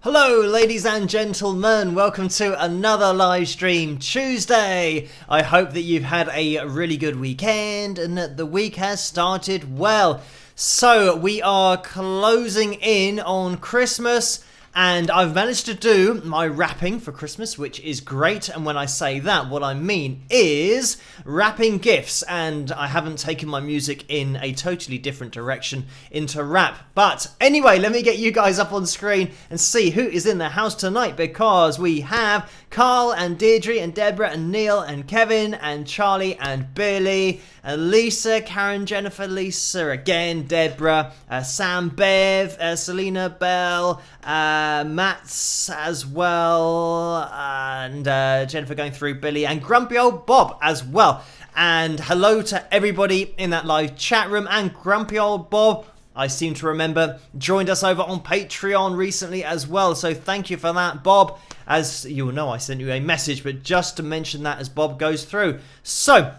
Hello ladies and gentlemen, welcome to another live stream Tuesday. I hope that you've had a really good weekend and that the week has started well. So we are closing in on Christmas and I've managed to do my wrapping for Christmas, which is great. And when I say that, what I mean is wrapping gifts. And I haven't taken my music in a totally different direction into rap. But anyway, let me get you guys up on screen and see who is in the house tonight, because we have Carl and Deirdre and Deborah and Neil and Kevin and Charlie and Billy and Lisa, Karen, Jennifer, Lisa again, Deborah, Sam, Bev, Selena, Bell, Matt's as well, and Jennifer going through, Billy, and Grumpy Old Bob as well. And hello to everybody in that live chat room. And Grumpy Old Bob, I seem to remember, joined us over on Patreon recently as well. So thank you for that, Bob. As you'll know, I sent you a message, but just to mention that as Bob goes through. So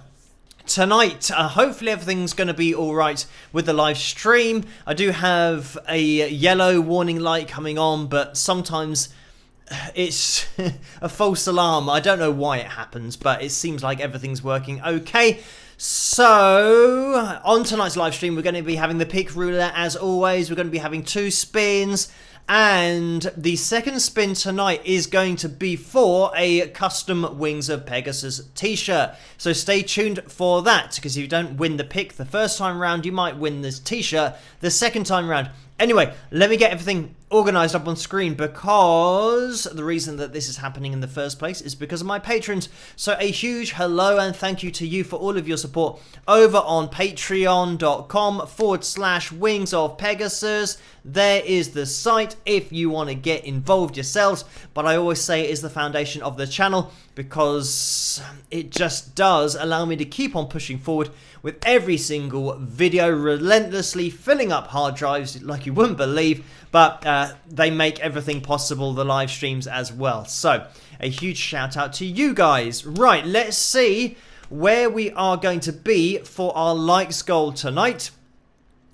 tonight, hopefully everything's going to be all right with the live stream. I do have a yellow warning light coming on, but sometimes it's a false alarm. I don't know why it happens, but it seems like everything's working okay. So on tonight's live stream, we're going to be having the pick ruler as always. We're going to be having 2 spins. And the second spin tonight is going to be for a custom Wings of Pegasus t-shirt. So stay tuned for that, because if you don't win the pick the first time round, you might win this t-shirt the second time round. Anyway, let me get everything organised up on screen, because the reason that this is happening in the first place is because of my patrons. So a huge hello and thank you to you for all of your support over on patreon.com/Wings of Pegasus. There is the site if you want to get involved yourselves. But I always say it is the foundation of the channel, because it just does allow me to keep on pushing forward with every single video, relentlessly filling up hard drives like you wouldn't believe. But they make everything possible, the live streams as well. So a huge shout out to you guys. Right, let's see where we are going to be for our likes goal tonight.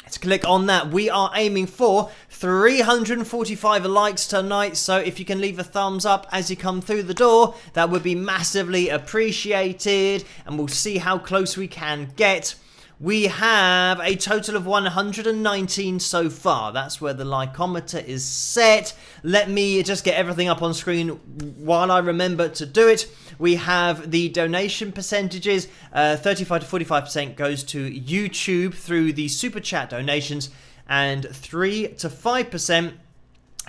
Let's click on that. We are aiming for 345 likes tonight. So if you can leave a thumbs up as you come through the door, that would be massively appreciated. And we'll see how close we can get. We have a total of 119 so far. That's where the likeometer is set. Let me just get everything up on screen while I remember to do it. We have the donation percentages. 35 to 45% goes to YouTube through the Super Chat donations, and 3 to 5%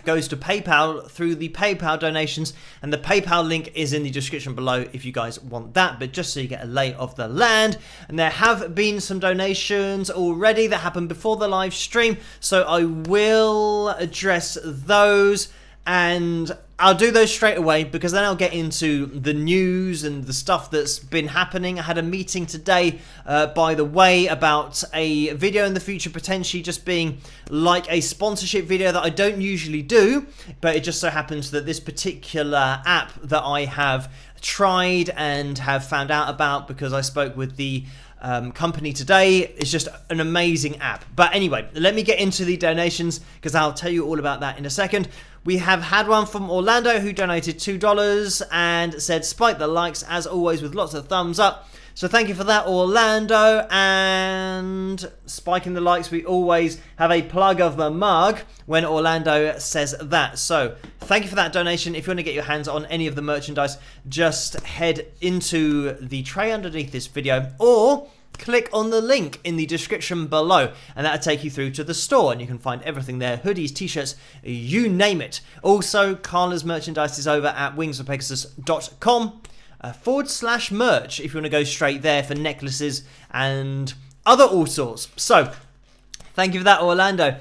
goes to PayPal through the PayPal donations, and the PayPal link is in the description below if you guys want that. But just so you get a lay of the land, and there have been some donations already that happened before the live stream, so I will address those, and I'll do those straight away, because then I'll get into the news and the stuff that's been happening. I had a meeting today, by the way, about a video in the future potentially just being like a sponsorship video that I don't usually do, but it just so happens that this particular app that I have tried and have found out about because I spoke with the company today, is just an amazing app. But anyway, let me get into the donations, because I'll tell you all about that in a second. We have had one from Orlando who donated $2 and said, "Spike the likes as always with lots of thumbs up." So thank you for that, Orlando. And spiking the likes, we always have a plug of the mug when Orlando says that. So thank you for that donation. If you want to get your hands on any of the merchandise, just head into the tray underneath this video, or click on the link in the description below, and that'll take you through to the store, and you can find everything there: hoodies, t-shirts, you name it. Also, Carla's merchandise is over at wingsofpegasus.com /merch if you want to go straight there for necklaces and other all sorts. So thank you for that, Orlando.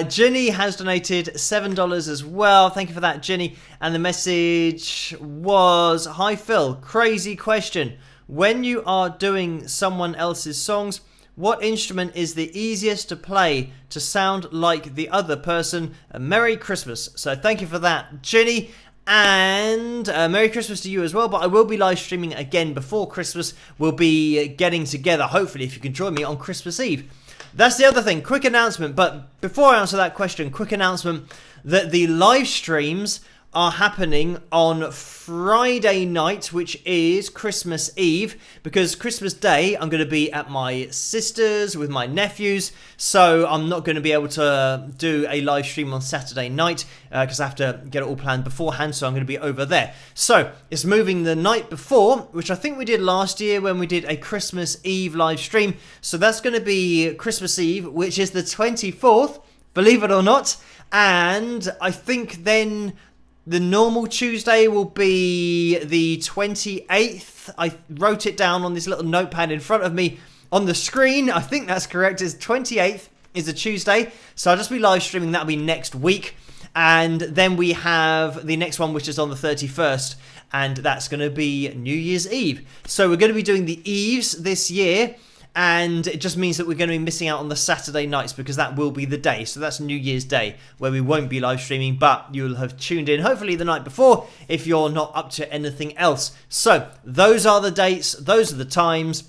Ginny has donated $7 as well. Thank you for that, Ginny. And the message was, "Hi Phil, crazy question. When you are doing someone else's songs, what instrument is the easiest to play to sound like the other person? Merry Christmas." So thank you for that, Ginny. And Merry Christmas to you as well. But I will be live streaming again before Christmas. We'll be getting together, hopefully, if you can join me on Christmas Eve. that's the other thing. Quick announcement. But before I answer that question, quick announcement that the live streams are happening on Friday night, which is Christmas Eve, because Christmas Day I'm going to be at my sister's with my nephews, so I'm not going to be able to do a live stream on Saturday night because I have to get it all planned beforehand, so I'm going to be over there. So it's moving the night before, which I think we did last year when we did a Christmas Eve live stream. So that's going to be Christmas Eve, which is the 24th, believe it or not, and I think then the normal Tuesday will be the 28th. I wrote it down on this little notepad in front of me on the screen. I think that's correct. It's 28th is a Tuesday. So I'll just be live streaming. That'll be next week. And then we have the next one, which is on the 31st. And that's going to be New Year's Eve. So we're going to be doing the Eves this year. And it just means that we're going to be missing out on the Saturday nights because that will be the day. So that's New Year's Day where we won't be live streaming, but you'll have tuned in hopefully the night before if you're not up to anything else. So those are the dates. Those are the times.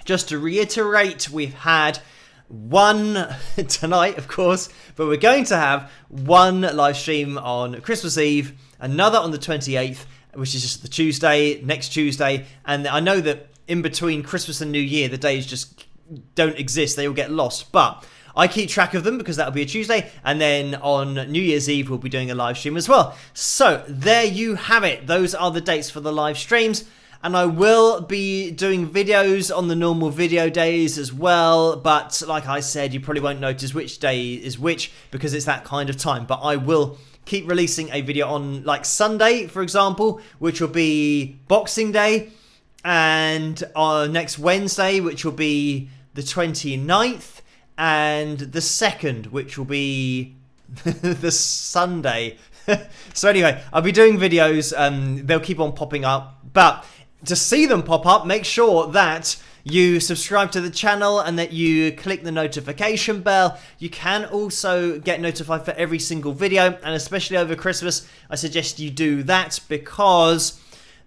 Just to reiterate, we've had one tonight, of course, but we're going to have one live stream on Christmas Eve, another on the 28th, which is just the Tuesday, next Tuesday. And I know that in between Christmas and New Year, the days just don't exist. They all get lost. But I keep track of them because that'll be a Tuesday. And then on New Year's Eve, we'll be doing a live stream as well. So there you have it. Those are the dates for the live streams. And I will be doing videos on the normal video days as well. But like I said, you probably won't notice which day is which because it's that kind of time. But I will keep releasing a video on like Sunday, for example, which will be Boxing Day. And next Wednesday, which will be the 29th, and the 2nd, which will be the Sunday. So anyway, I'll be doing videos, they'll keep on popping up, but to see them pop up, make sure that you subscribe to the channel and that you click the notification bell. You can also get notified for every single video, and especially over Christmas, I suggest you do that because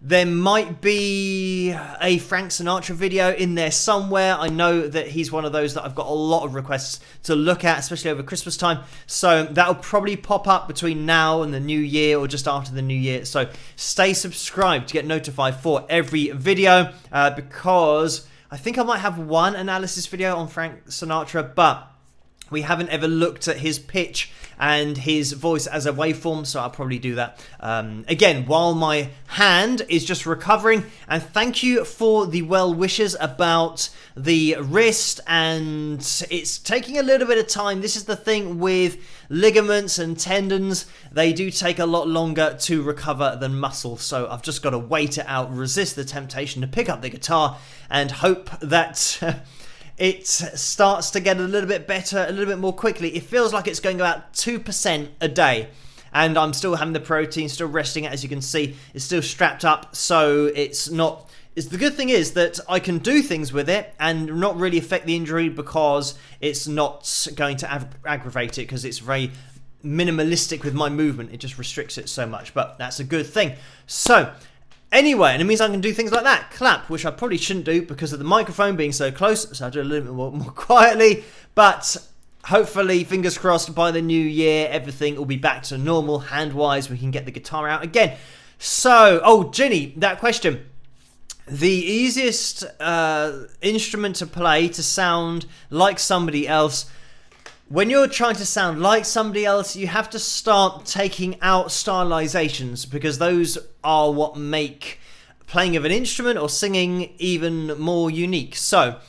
there might be a Frank Sinatra video in there somewhere. I know that he's one of those that I've got a lot of requests to look at, especially over Christmas time. So that'll probably pop up between now and the new year or just after the new year. So stay subscribed to get notified for every video because I think I might have one analysis video on Frank Sinatra, but we haven't ever looked at his pitch and his voice as a waveform, so I'll probably do that again while my hand is just recovering. And thank you for the well wishes about the wrist, and it's taking a little bit of time. This is the thing with ligaments and tendons, they do take a lot longer to recover than muscle, so I've just got to wait it out, resist the temptation to pick up the guitar and hope that it starts to get a little bit better, a little bit more quickly. It feels like it's going about 2% a day. And I'm still having the protein, still resting it, as you can see. It's still strapped up, so it's not... The good thing is that I can do things with it and not really affect the injury because it's not going to aggravate it because it's very minimalistic with my movement. It just restricts it so much, but that's a good thing. So anyway, and it means I can do things like that, clap, which I probably shouldn't do because of the microphone being so close, so I'll do a little bit more quietly, but hopefully, fingers crossed, by the new year, everything will be back to normal, hand-wise, we can get the guitar out again. So, oh, Ginny, that question. The easiest instrument to play to sound like somebody else. When you're trying to sound like somebody else, you have to start taking out stylizations because those are what make playing of an instrument or singing even more unique. So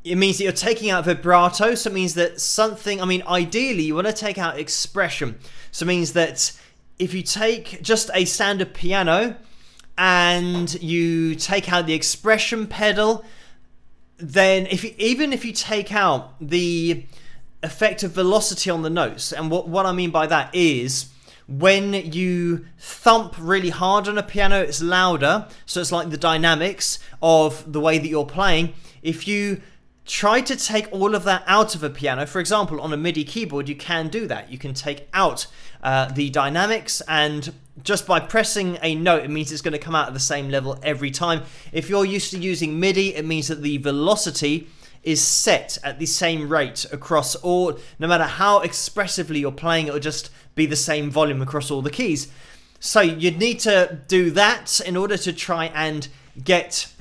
it means that you're taking out vibrato, so it means that something, I mean, ideally you want to take out expression. So it means that if you take just a standard piano and you take out the expression pedal, then even if you take out the effect of velocity on the notes, and what I mean by that is when you thump really hard on a piano, it's louder, so it's like the dynamics of the way that you're playing. If you try to take all of that out of a piano, for example, on a MIDI keyboard, you can do that. You can take out the dynamics, and just by pressing a note, it means it's going to come out at the same level every time. If you're used to using MIDI, it means that the velocity is set at the same rate across all, no matter how expressively you're playing, it will just be the same volume across all the keys. So you'd need to do that in order to try and get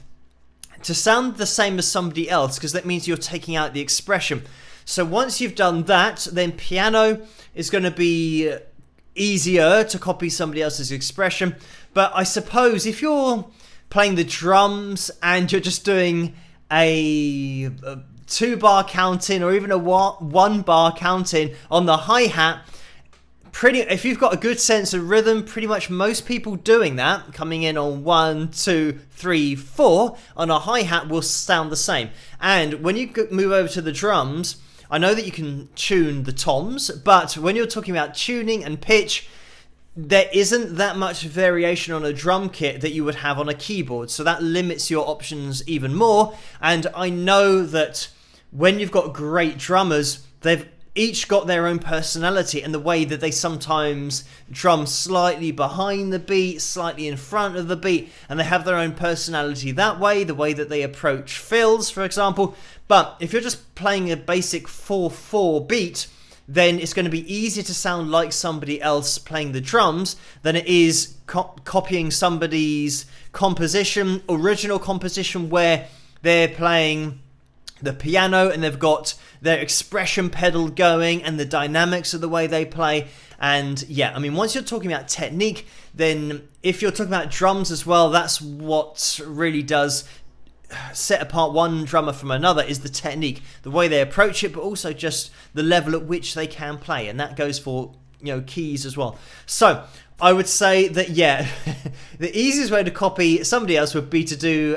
to sound the same as somebody else, because that means you're taking out the expression. So once you've done that, then piano is going to be easier to copy somebody else's expression. But I suppose if you're playing the drums and you're just doing a 2-bar counting or even a 1-bar counting on the hi-hat, if you've got a good sense of rhythm, pretty much most people doing that, coming in on 1, 2, 3, 4 on a hi-hat, will sound the same. And when you move over to the drums, I know that you can tune the toms, but when you're talking about tuning and pitch, there isn't that much variation on a drum kit that you would have on a keyboard. So that limits your options even more. And I know that when you've got great drummers, they've each got their own personality and the way that they sometimes drum slightly behind the beat, slightly in front of the beat, and they have their own personality that way, the way that they approach fills, for example. But if you're just playing a basic 4/4 beat, then it's going to be easier to sound like somebody else playing the drums than it is copying somebody's composition, original composition, where they're playing the piano and they've got their expression pedal going and the dynamics of the way they play. And yeah, I mean, once you're talking about technique, then if you're talking about drums as well, that's what really does set apart one drummer from another, is the technique, the way they approach it, but also just the level at which they can play. And that goes for, keys as well. So I would say that, yeah, the easiest way to copy somebody else would be to do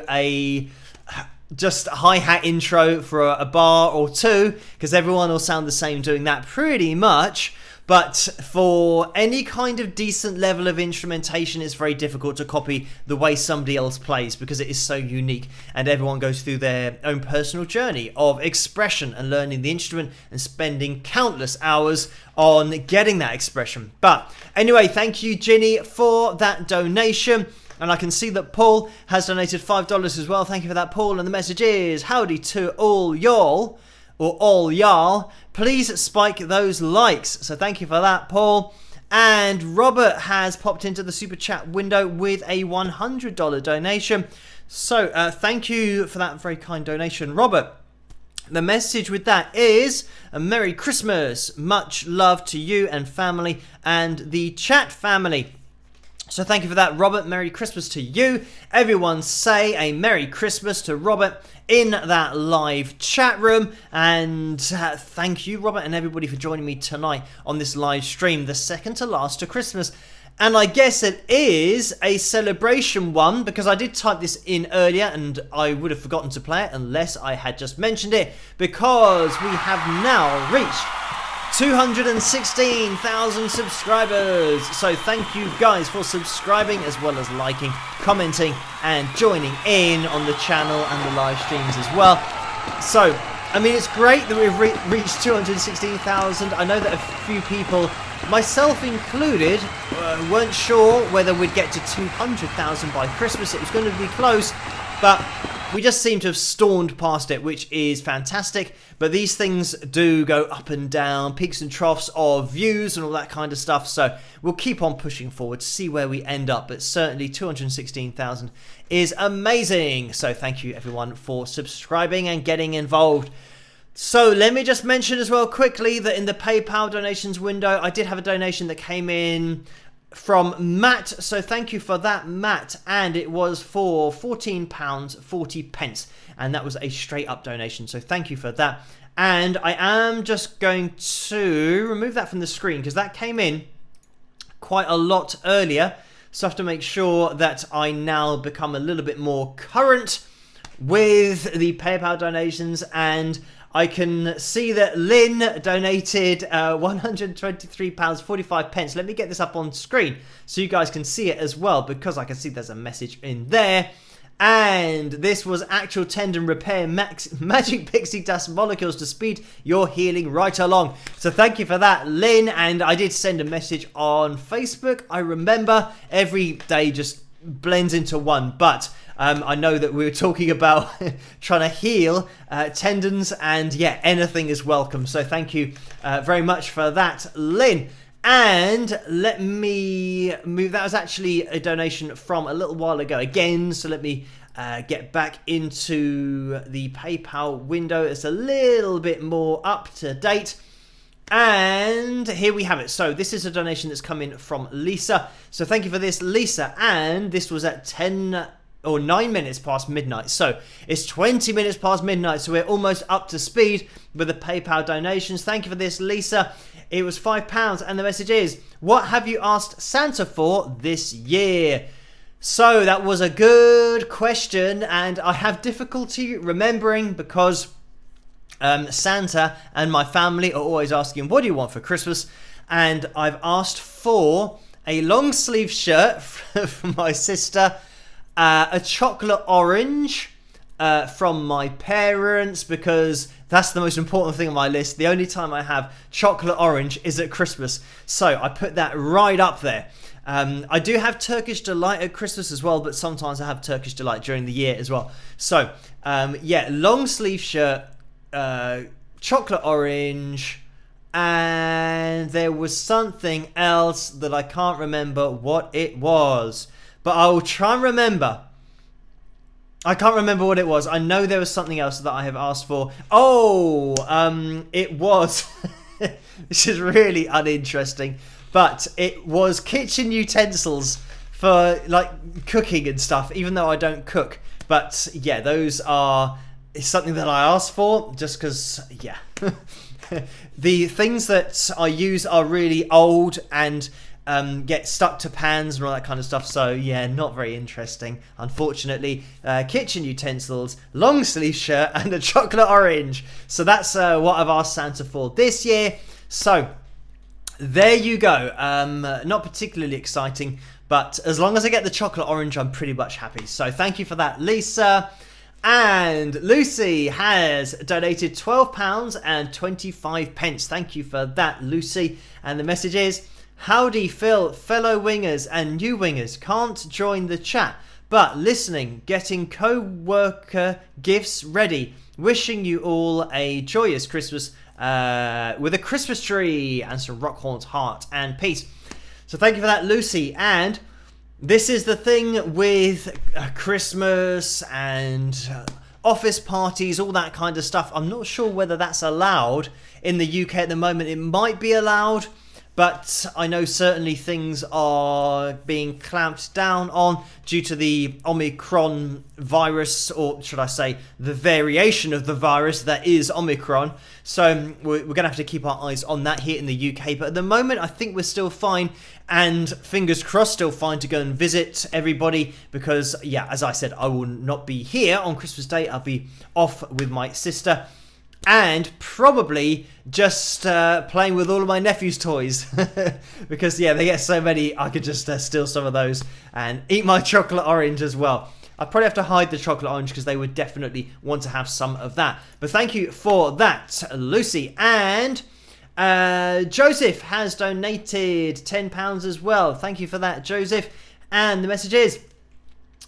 just a hi-hat intro for a bar or two, because everyone will sound the same doing that pretty much. But for any kind of decent level of instrumentation, it's very difficult to copy the way somebody else plays, because it is so unique and everyone goes through their own personal journey of expression and learning the instrument and spending countless hours on getting that expression. But anyway, thank you, Ginny, for that donation. And I can see that Paul has donated $5 as well. Thank you for that, Paul. And the message is, howdy to all y'all, or all y'all. Please spike those likes. So thank you for that, Paul. And Robert has popped into the super chat window with a $100 donation. So thank you for that very kind donation, Robert. The message with that is a Merry Christmas. Much love to you and family and the chat family. So thank you for that, Robert. Merry Christmas to you. Everyone say a Merry Christmas to Robert in that live chat room. And thank you, Robert, and everybody for joining me tonight on this live stream, the second to last to Christmas. And I guess it is a celebration one, because I did type this in earlier and I would have forgotten to play it unless I had just mentioned it, because we have now reached 216,000 subscribers. So thank you guys for subscribing, as well as liking, commenting and joining in on the channel and the live streams as well. So I mean, it's great that we've reached 216,000. I know that a few people, myself included, weren't sure whether we'd get to 200,000 by Christmas. It was going to be close, but we just seem to have stormed past it, which is fantastic. But these things do go up and down, peaks and troughs of views and all that kind of stuff. So we'll keep on pushing forward to see where we end up. But certainly 216,000 is amazing. So thank you everyone for subscribing and getting involved. So let me just mention as well quickly that in the PayPal donations window, I did have a donation that came in from Matt, so thank you for that, Matt, and it was for £14.40, and that was a straight up donation, so thank you for that. And I am just going to remove that from the screen because that came in quite a lot earlier, so I have to make sure that I now become a little bit more current with the PayPal donations. And I can see that Lynn donated £123.45. Let me get this up on screen so you guys can see it as well, because I can see there's a message in there. And this was actual tendon repair, magic pixie dust molecules to speed your healing right along. So thank you for that, Lynn. And I did send a message on Facebook. I remember every day just blends into one, but I know that we were talking about trying to heal tendons, and yeah, anything is welcome. So thank you very much for that, Lynn. And let me move. That was actually a donation from a little while ago again. So let me get back into the PayPal window. It's a little bit more up to date. And here we have it. So this is a donation that's come in from Lisa. So thank you for this, Lisa. And this was at 10 or 9 minutes past midnight. So it's 20 minutes past midnight. So we're almost up to speed with the PayPal donations. Thank you for this, Lisa. It was £5, and the message is, what have you asked Santa for this year? So that was a good question, and I have difficulty remembering because Santa and my family are always asking, what do you want for Christmas? And I've asked for a long sleeve shirt from my sister, a chocolate orange from my parents, because that's the most important thing on my list. The only time I have chocolate orange is at Christmas. So I put that right up there. I do have Turkish Delight at Christmas as well, but sometimes I have Turkish Delight during the year as well. So, yeah, long sleeve shirt, chocolate orange, and there was something else that I can't remember what it was. But I will try and remember. I can't remember what it was. I know there was something else that I have asked for. Oh, it was... This is really uninteresting. But it was kitchen utensils for, like, cooking and stuff, even though I don't cook. But, yeah, those are... It's something that I asked for, just because, yeah. The things that I use are really old and... get stuck to pans and all that kind of stuff. So yeah, not very interesting, unfortunately. Kitchen utensils, long sleeve shirt, and a chocolate orange. So that's what I've asked Santa for this year. So there you go. Not particularly exciting, but as long as I get the chocolate orange, I'm pretty much happy. So thank you for that, Lisa. And Lucy has donated £12.25. Thank you for that, Lucy. And the message is, howdy Phil, fellow wingers and new wingers. Can't join the chat, but listening, getting co-worker gifts ready. Wishing you all a joyous Christmas with a Christmas tree and some rock horns, heart and peace. So thank you for that, Lucy. And this is the thing with Christmas and office parties, all that kind of stuff. I'm not sure whether that's allowed in the UK at the moment. It might be allowed, but I know certainly things are being clamped down on due to the Omicron virus, or should I say the variation of the virus that is Omicron. So we're going to have to keep our eyes on that here in the UK. But at the moment, I think we're still fine, and fingers crossed, still fine to go and visit everybody because, yeah, as I said, I will not be here on Christmas Day. I'll be off with my sister. And probably just playing with all of my nephew's toys. Because, yeah, they get so many, I could just steal some of those and eat my chocolate orange as well. I'd probably have to hide the chocolate orange because they would definitely want to have some of that. But thank you for that, Lucy. And Joseph has donated £10 as well. Thank you for that, Joseph. And the message is,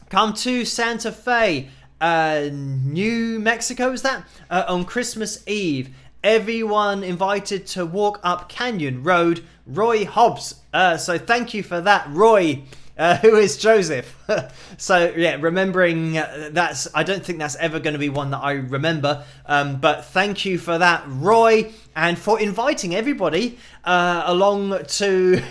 come to Santa Fe, New Mexico, is that? On Christmas Eve. Everyone invited to walk up Canyon Road. Roy Hobbs. So thank you for that, Roy, who is Joseph. So yeah, remembering that's, I don't think that's ever going to be one that I remember. But thank you for that, Roy, and for inviting everybody along to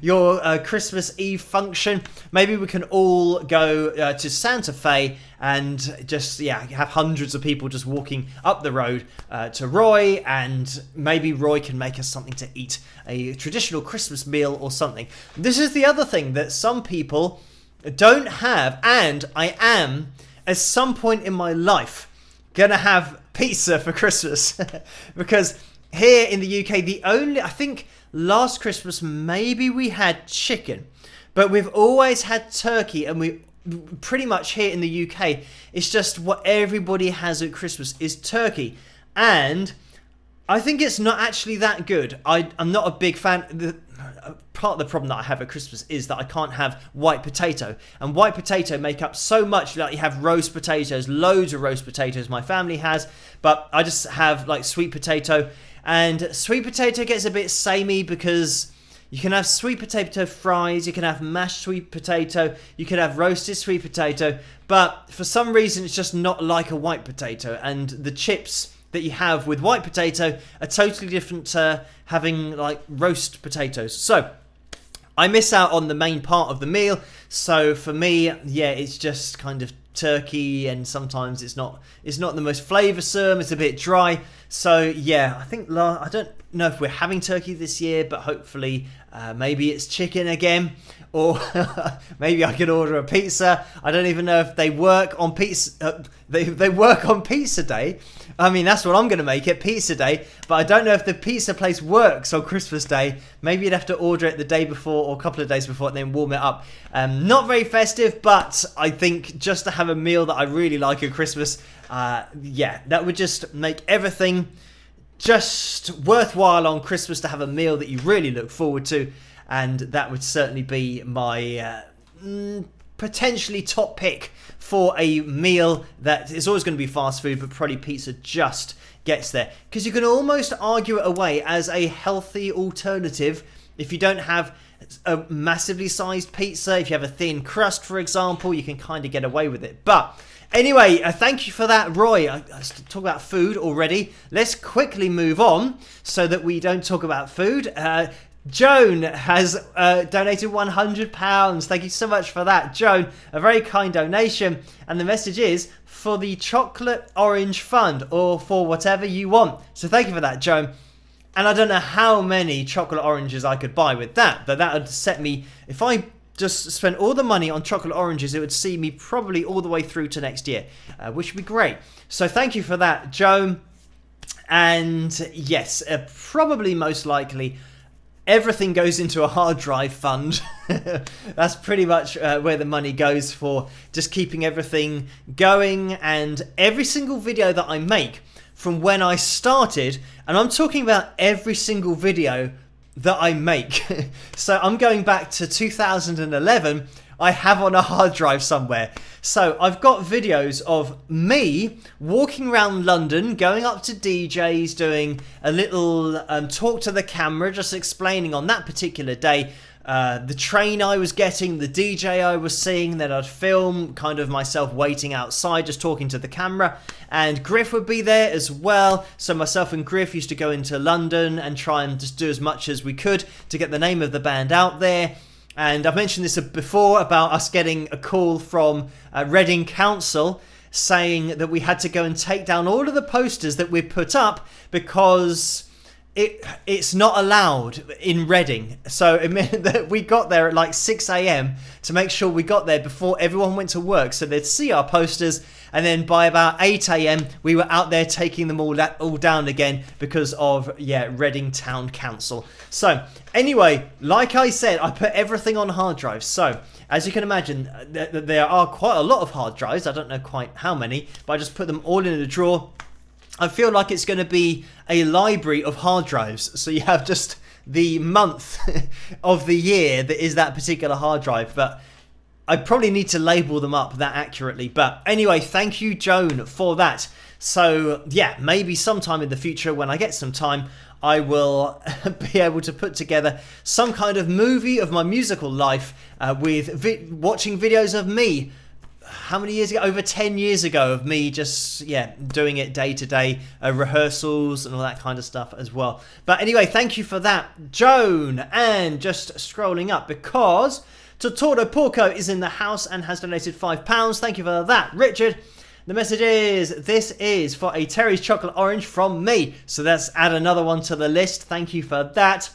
your Christmas Eve function. Maybe we can all go to Santa Fe and just, yeah, have hundreds of people just walking up the road to Roy, and maybe Roy can make us something to eat, a traditional Christmas meal or something. This is the other thing that some people don't have, and I am, at some point in my life, gonna have pizza for Christmas. Because here in the UK, I think last Christmas maybe we had chicken, but we've always had turkey, and we pretty much here in the UK, it's just what everybody has at Christmas is turkey. And I think it's not actually that good. I'm not a big fan. Part of the problem that I have at Christmas is that I can't have white potato. And white potato make up so much. Like, you have roast potatoes, loads of roast potatoes my family has. But I just have like sweet potato. And sweet potato gets a bit samey because you can have sweet potato fries, you can have mashed sweet potato, you can have roasted sweet potato. But for some reason it's just not like a white potato. And the chips that you have with white potato are totally different to having like roast potatoes. So I miss out on the main part of the meal. So for me, yeah, it's just kind of turkey, and sometimes it's not the most flavoursome. It's a bit dry. So yeah, I think I don't know if we're having turkey this year, but hopefully maybe it's chicken again, or maybe I could order a pizza. I don't even know if they work on pizza. They work on pizza day. I mean, that's what I'm going to make it, pizza day. But I don't know if the pizza place works on Christmas Day. Maybe you'd have to order it the day before or a couple of days before and then warm it up. Not very festive, but I think just to have a meal that I really like at Christmas, yeah, that would just make everything just worthwhile on Christmas, to have a meal that you really look forward to. And that would certainly be my potentially top pick for a meal that is always going to be fast food, but probably pizza just gets there. Because you can almost argue it away as a healthy alternative if you don't have a massively sized pizza. If you have a thin crust, for example, you can kind of get away with it. But anyway, thank you for that, Roy. I talk about food already. Let's quickly move on so that we don't talk about food. Joan has donated £100. Thank you so much for that, Joan. A very kind donation. And the message is for the Chocolate Orange Fund, or for whatever you want. So thank you for that, Joan. And I don't know how many chocolate oranges I could buy with that, but that would set me, if I just spent all the money on chocolate oranges, it would see me probably all the way through to next year, which would be great. So thank you for that, Joan. And yes, probably most likely everything goes into a hard drive fund. That's pretty much where the money goes, for just keeping everything going. And every single video that I make from when I started, and I'm talking about every single video that I make. So I'm going back to 2011. I have on a hard drive somewhere. So I've got videos of me walking around London, going up to DJs, doing a little talk to the camera, just explaining on that particular day the train I was getting, the DJ I was seeing. Then I'd film kind of myself waiting outside, just talking to the camera. And Griff would be there as well. So myself and Griff used to go into London and try and just do as much as we could to get the name of the band out there. And I've mentioned this before about us getting a call from Reading Council saying that we had to go and take down all of the posters that we put up because it's not allowed in Reading. So it meant that we got there at like 6 a.m. to make sure we got there before everyone went to work, so they'd see our posters. And then by about 8 a.m. we were out there taking them all down again because of, yeah, Reading Town Council. So anyway, like I said, I put everything on hard drives. So as you can imagine, there are quite a lot of hard drives. I don't know quite how many, but I just put them all in a drawer. I feel like it's going to be a library of hard drives. So you have just the month of the year that is that particular hard drive. But I probably need to label them up that accurately. But anyway, thank you, Joan, for that. So yeah, maybe sometime in the future when I get some time, I will be able to put together some kind of movie of my musical life with watching videos of me. How many years ago? Over 10 years ago, of me just, yeah, doing it day to day, rehearsals and all that kind of stuff as well. But anyway, thank you for that, Joan. And just scrolling up, because Totoro Porco is in the house and has donated £5. Thank you for that, Richard. The message is, this is for a Terry's Chocolate Orange from me. So let's add another one to the list. Thank you for that.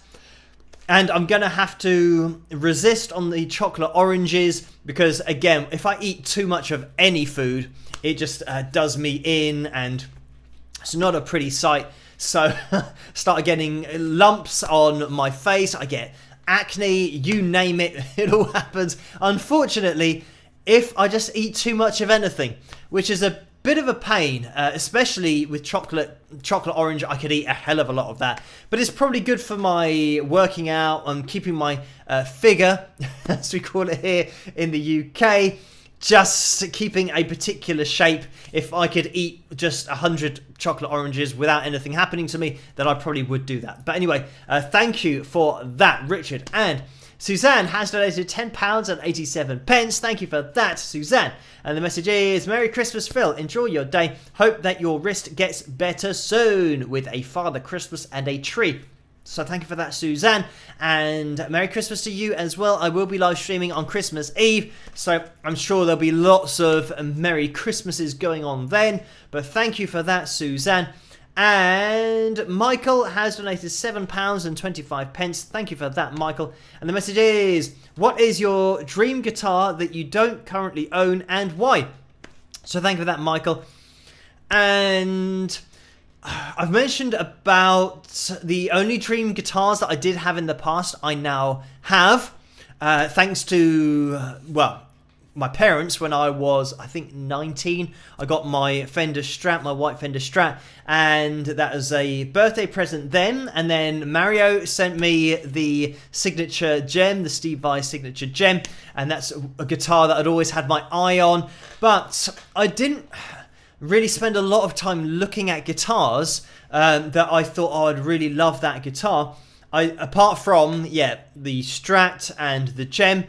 And I'm going to have to resist on the chocolate oranges because, again, if I eat too much of any food, it just does me in, and it's not a pretty sight. So start getting lumps on my face. I get acne, you name it, it all happens. Unfortunately, if I just eat too much of anything, which is a bit of a pain, especially with chocolate orange. I could eat a hell of a lot of that, but it's probably good for my working out and keeping my figure, as we call it here in the UK, just keeping a particular shape. If I could eat just 100 chocolate oranges without anything happening to me, then I probably would do that. But anyway, thank you for that, Richard. And Suzanne has donated £10.87. Thank you for that, Suzanne. And the message is, Merry Christmas, Phil. Enjoy your day. Hope that your wrist gets better soon with a Father Christmas and a tree. So thank you for that, Suzanne. And Merry Christmas to you as well. I will be live streaming on Christmas Eve, so I'm sure there'll be lots of Merry Christmases going on then. But thank you for that, Suzanne. And Michael has donated £7.25. Thank you for that, Michael. And the message is, what is your dream guitar that you don't currently own and why? So thank you for that, Michael. And I've mentioned about the only dream guitars that I did have in the past, I now have. Thanks to, well, my parents, when I was, I think, 19, I got my Fender Strat, my white Fender Strat, and that was a birthday present then. And then Mario sent me the signature gem, the Steve Vai signature gem, and that's a guitar that I'd always had my eye on. But I didn't really spend a lot of time looking at guitars that I thought, oh, I'd really love that guitar. Apart from, yeah, the Strat and the gem,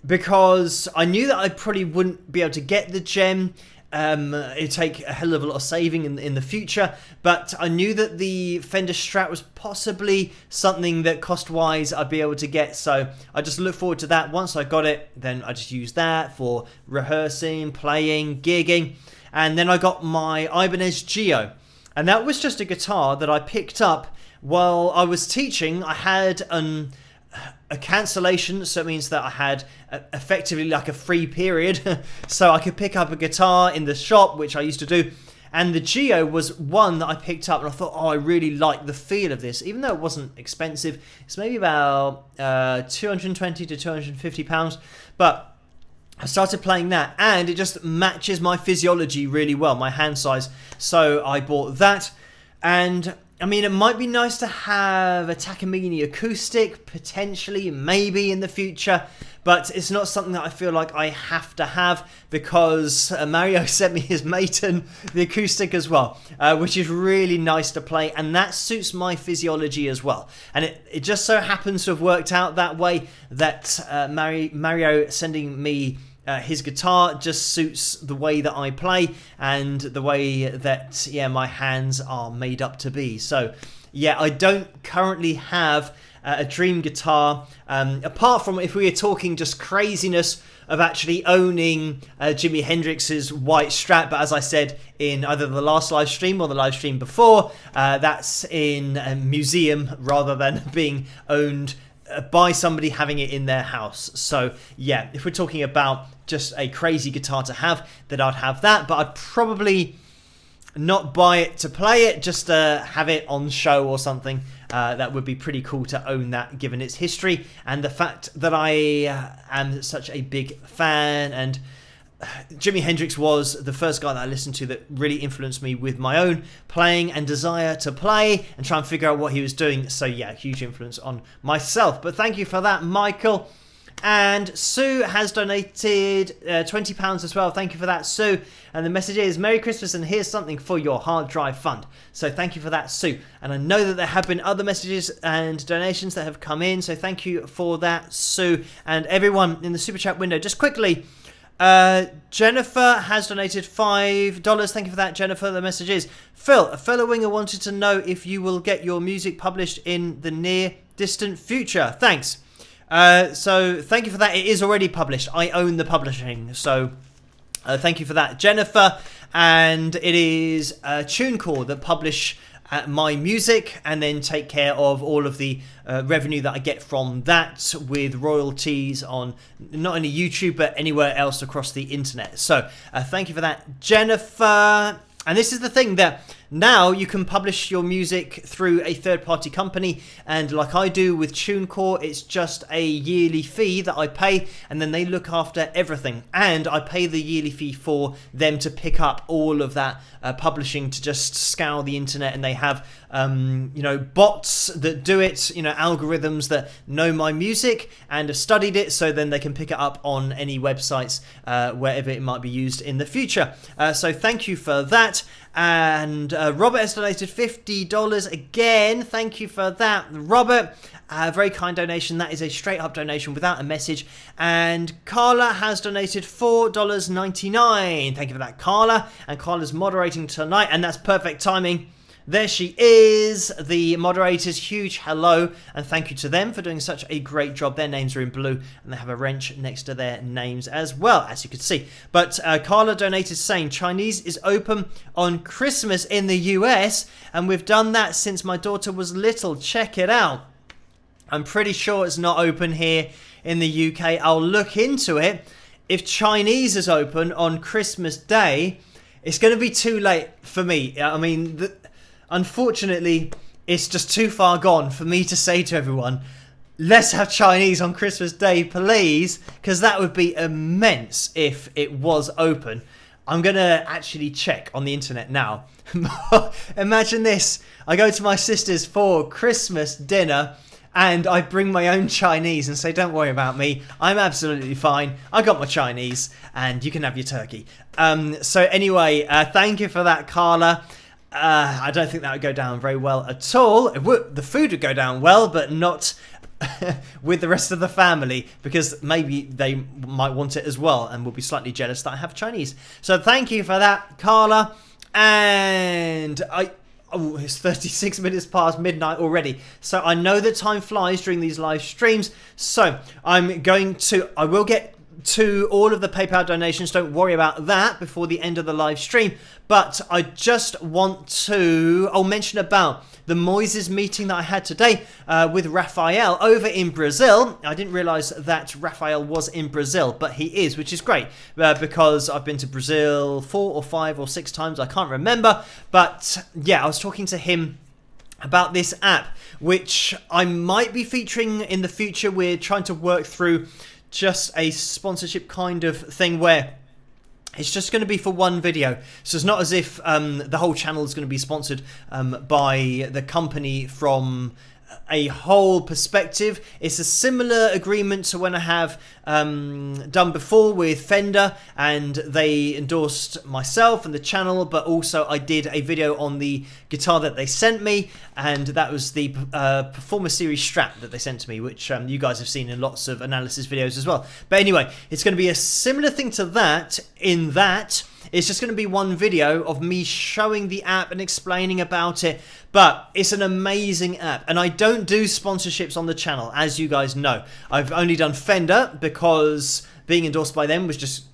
because I knew that I probably wouldn't be able to get the gem. It'd take a hell of a lot of saving in the future, but I knew that the Fender Strat was possibly something that cost-wise I'd be able to get, so I just look forward to that. Once I got it, then I just used that for rehearsing, playing, gigging, and then I got my Ibanez Geo, and that was just a guitar that I picked up while I was teaching. I had a cancellation, so it means that I had effectively like a free period, so I could pick up a guitar in the shop, which I used to do, and the Geo was one that I picked up and I thought, oh, I really like the feel of this, even though it wasn't expensive. It's maybe about 220 to 250 pounds, but I started playing that and it just matches my physiology really well, my hand size, so I bought that. And I mean, it might be nice to have a Takamine acoustic, potentially, maybe in the future, but it's not something that I feel like I have to have, because Mario sent me his Maton, the acoustic as well, which is really nice to play, and that suits my physiology as well. And it just so happens to have worked out that way, that Mario sending me his guitar just suits the way that I play and the way that, yeah, my hands are made up to be. So, yeah, I don't currently have a dream guitar, apart from if we are talking just craziness of actually owning Jimi Hendrix's white Strat. But as I said in either the last live stream or the live stream before, that's in a museum rather than being owned by somebody having it in their house. So yeah, if we're talking about just a crazy guitar to have, then I'd have that, but I'd probably not buy it to play it, just to have it on show or something. That would be pretty cool to own that, given its history and the fact that I am such a big fan. And Jimi Hendrix was the first guy that I listened to that really influenced me with my own playing and desire to play and try and figure out what he was doing. So yeah, huge influence on myself. But thank you for that, Michael. And Sue has donated £20 as well. Thank you for that, Sue. And the message is, Merry Christmas and here's something for your hard drive fund. So thank you for that, Sue. And I know that there have been other messages and donations that have come in, so thank you for that, Sue. And everyone in the super chat window, just quickly, Jennifer has donated $5. Thank you for that, Jennifer. The message is, Phil, a fellow winger wanted to know if you will get your music published in the near distant future. Thanks. So thank you for that. It is already published. I own the publishing, so thank you for that, Jennifer. And it is TuneCore that publish my music and then take care of all of the revenue that I get from that, with royalties on not only YouTube but anywhere else across the internet. So thank you for that, Jennifer. And this is the thing, that now you can publish your music through a third-party company, and like I do with TuneCore, it's just a yearly fee that I pay, and then they look after everything, and I pay the yearly fee for them to pick up all of that publishing, to just scour the internet, and they have bots that do it, algorithms that know my music and have studied it, so then they can pick it up on any websites wherever it might be used in the future. So thank you for that. And Robert has donated $50 again. Thank you for that, Robert. A very kind donation. That is a straight up donation without a message. And Carla has donated $4.99. Thank you for that, Carla. And Carla's moderating tonight, and that's perfect timing. There she is, the moderators. Huge hello, and thank you to them for doing such a great job. Their names are in blue, and they have a wrench next to their names as well, as you can see. But Carla donated saying, Chinese is open on Christmas in the US, and we've done that since my daughter was little. Check it out. I'm pretty sure it's not open here in the UK. I'll look into it. If Chinese is open on Christmas Day, it's going to be too late for me. I mean, unfortunately, it's just too far gone for me to say to everyone, let's have Chinese on Christmas Day, please, because that would be immense if it was open. I'm going to actually check on the internet now. Imagine this. I go to my sister's for Christmas dinner, and I bring my own Chinese and say, don't worry about me. I'm absolutely fine. I got my Chinese, and you can have your turkey. So anyway, thank you for that, Carla. I don't think that would go down very well at all. The food would go down well, but not with the rest of the family, because maybe they might want it as well and will be slightly jealous that I have Chinese. So thank you for that, Carla. And it's 36 minutes past midnight already. So I know that time flies during these live streams. So I will get to all of the PayPal donations. Don't worry about that before the end of the live stream. But I just want to mention about the Moises meeting that I had today with Raphael over in Brazil. I didn't realize that Raphael was in Brazil, but he is, which is great because I've been to Brazil 4 or 5 or 6 times. I can't remember. But yeah, I was talking to him about this app, which I might be featuring in the future. We're trying to work through just a sponsorship kind of thing where it's just going to be for one video. So it's not as if the whole channel is going to be sponsored by the company from a whole perspective. It's a similar agreement to when I have done before with Fender, and they endorsed myself and the channel, but also I did a video on the guitar that they sent me, and that was the Performer Series Strat that they sent to me, which you guys have seen in lots of analysis videos as well. But anyway, it's going to be a similar thing to that, in that it's just going to be one video of me showing the app and explaining about it. But it's an amazing app, and I don't do sponsorships on the channel, as you guys know. I've only done Fender because being endorsed by them was just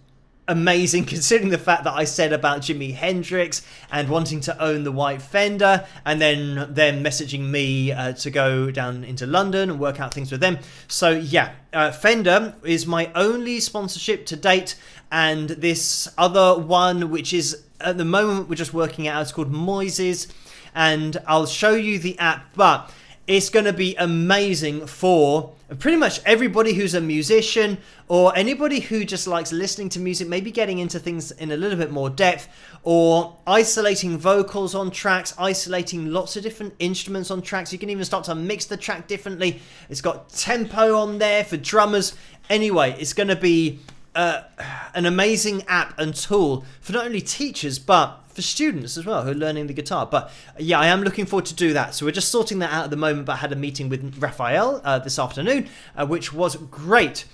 amazing, considering the fact that I said about Jimi Hendrix and wanting to own the white Fender, and then them messaging me to go down into London and work out things with them. So yeah, Fender is my only sponsorship to date, and this other one, which is at the moment we're just working it out, it's called Moises, and I'll show you the app, but it's going to be amazing for pretty much everybody who's a musician, or anybody who just likes listening to music, maybe getting into things in a little bit more depth, or isolating vocals on tracks, isolating lots of different instruments on tracks. You can even start to mix the track differently. It's got tempo on there for drummers. Anyway, it's going to be an amazing app and tool for not only teachers, but for students as well who are learning the guitar. But yeah, I am looking forward to do that. So we're just sorting that out at the moment, but I had a meeting with Raphael this afternoon, which was great.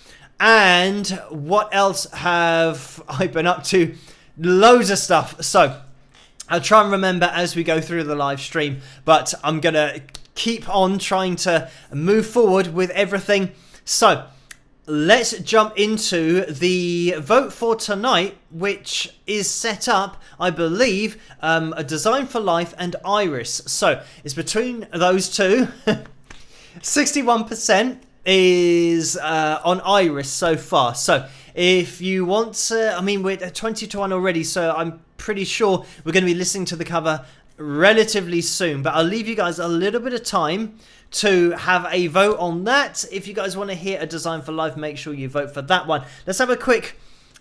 And what else have I been up to? Loads of stuff. So I'll try and remember as we go through the live stream, but I'm going to keep on trying to move forward with everything. So let's jump into the vote for tonight, which is set up, I believe, a Design for Life and Iris. So it's between those two. 61% is on Iris so far. So if you want to, I mean, we're at 20 to 1 already, so I'm pretty sure we're going to be listening to the cover relatively soon, but I'll leave you guys a little bit of time to have a vote on that. If you guys want to hear a design for life, make sure you vote for that one. Let's have a quick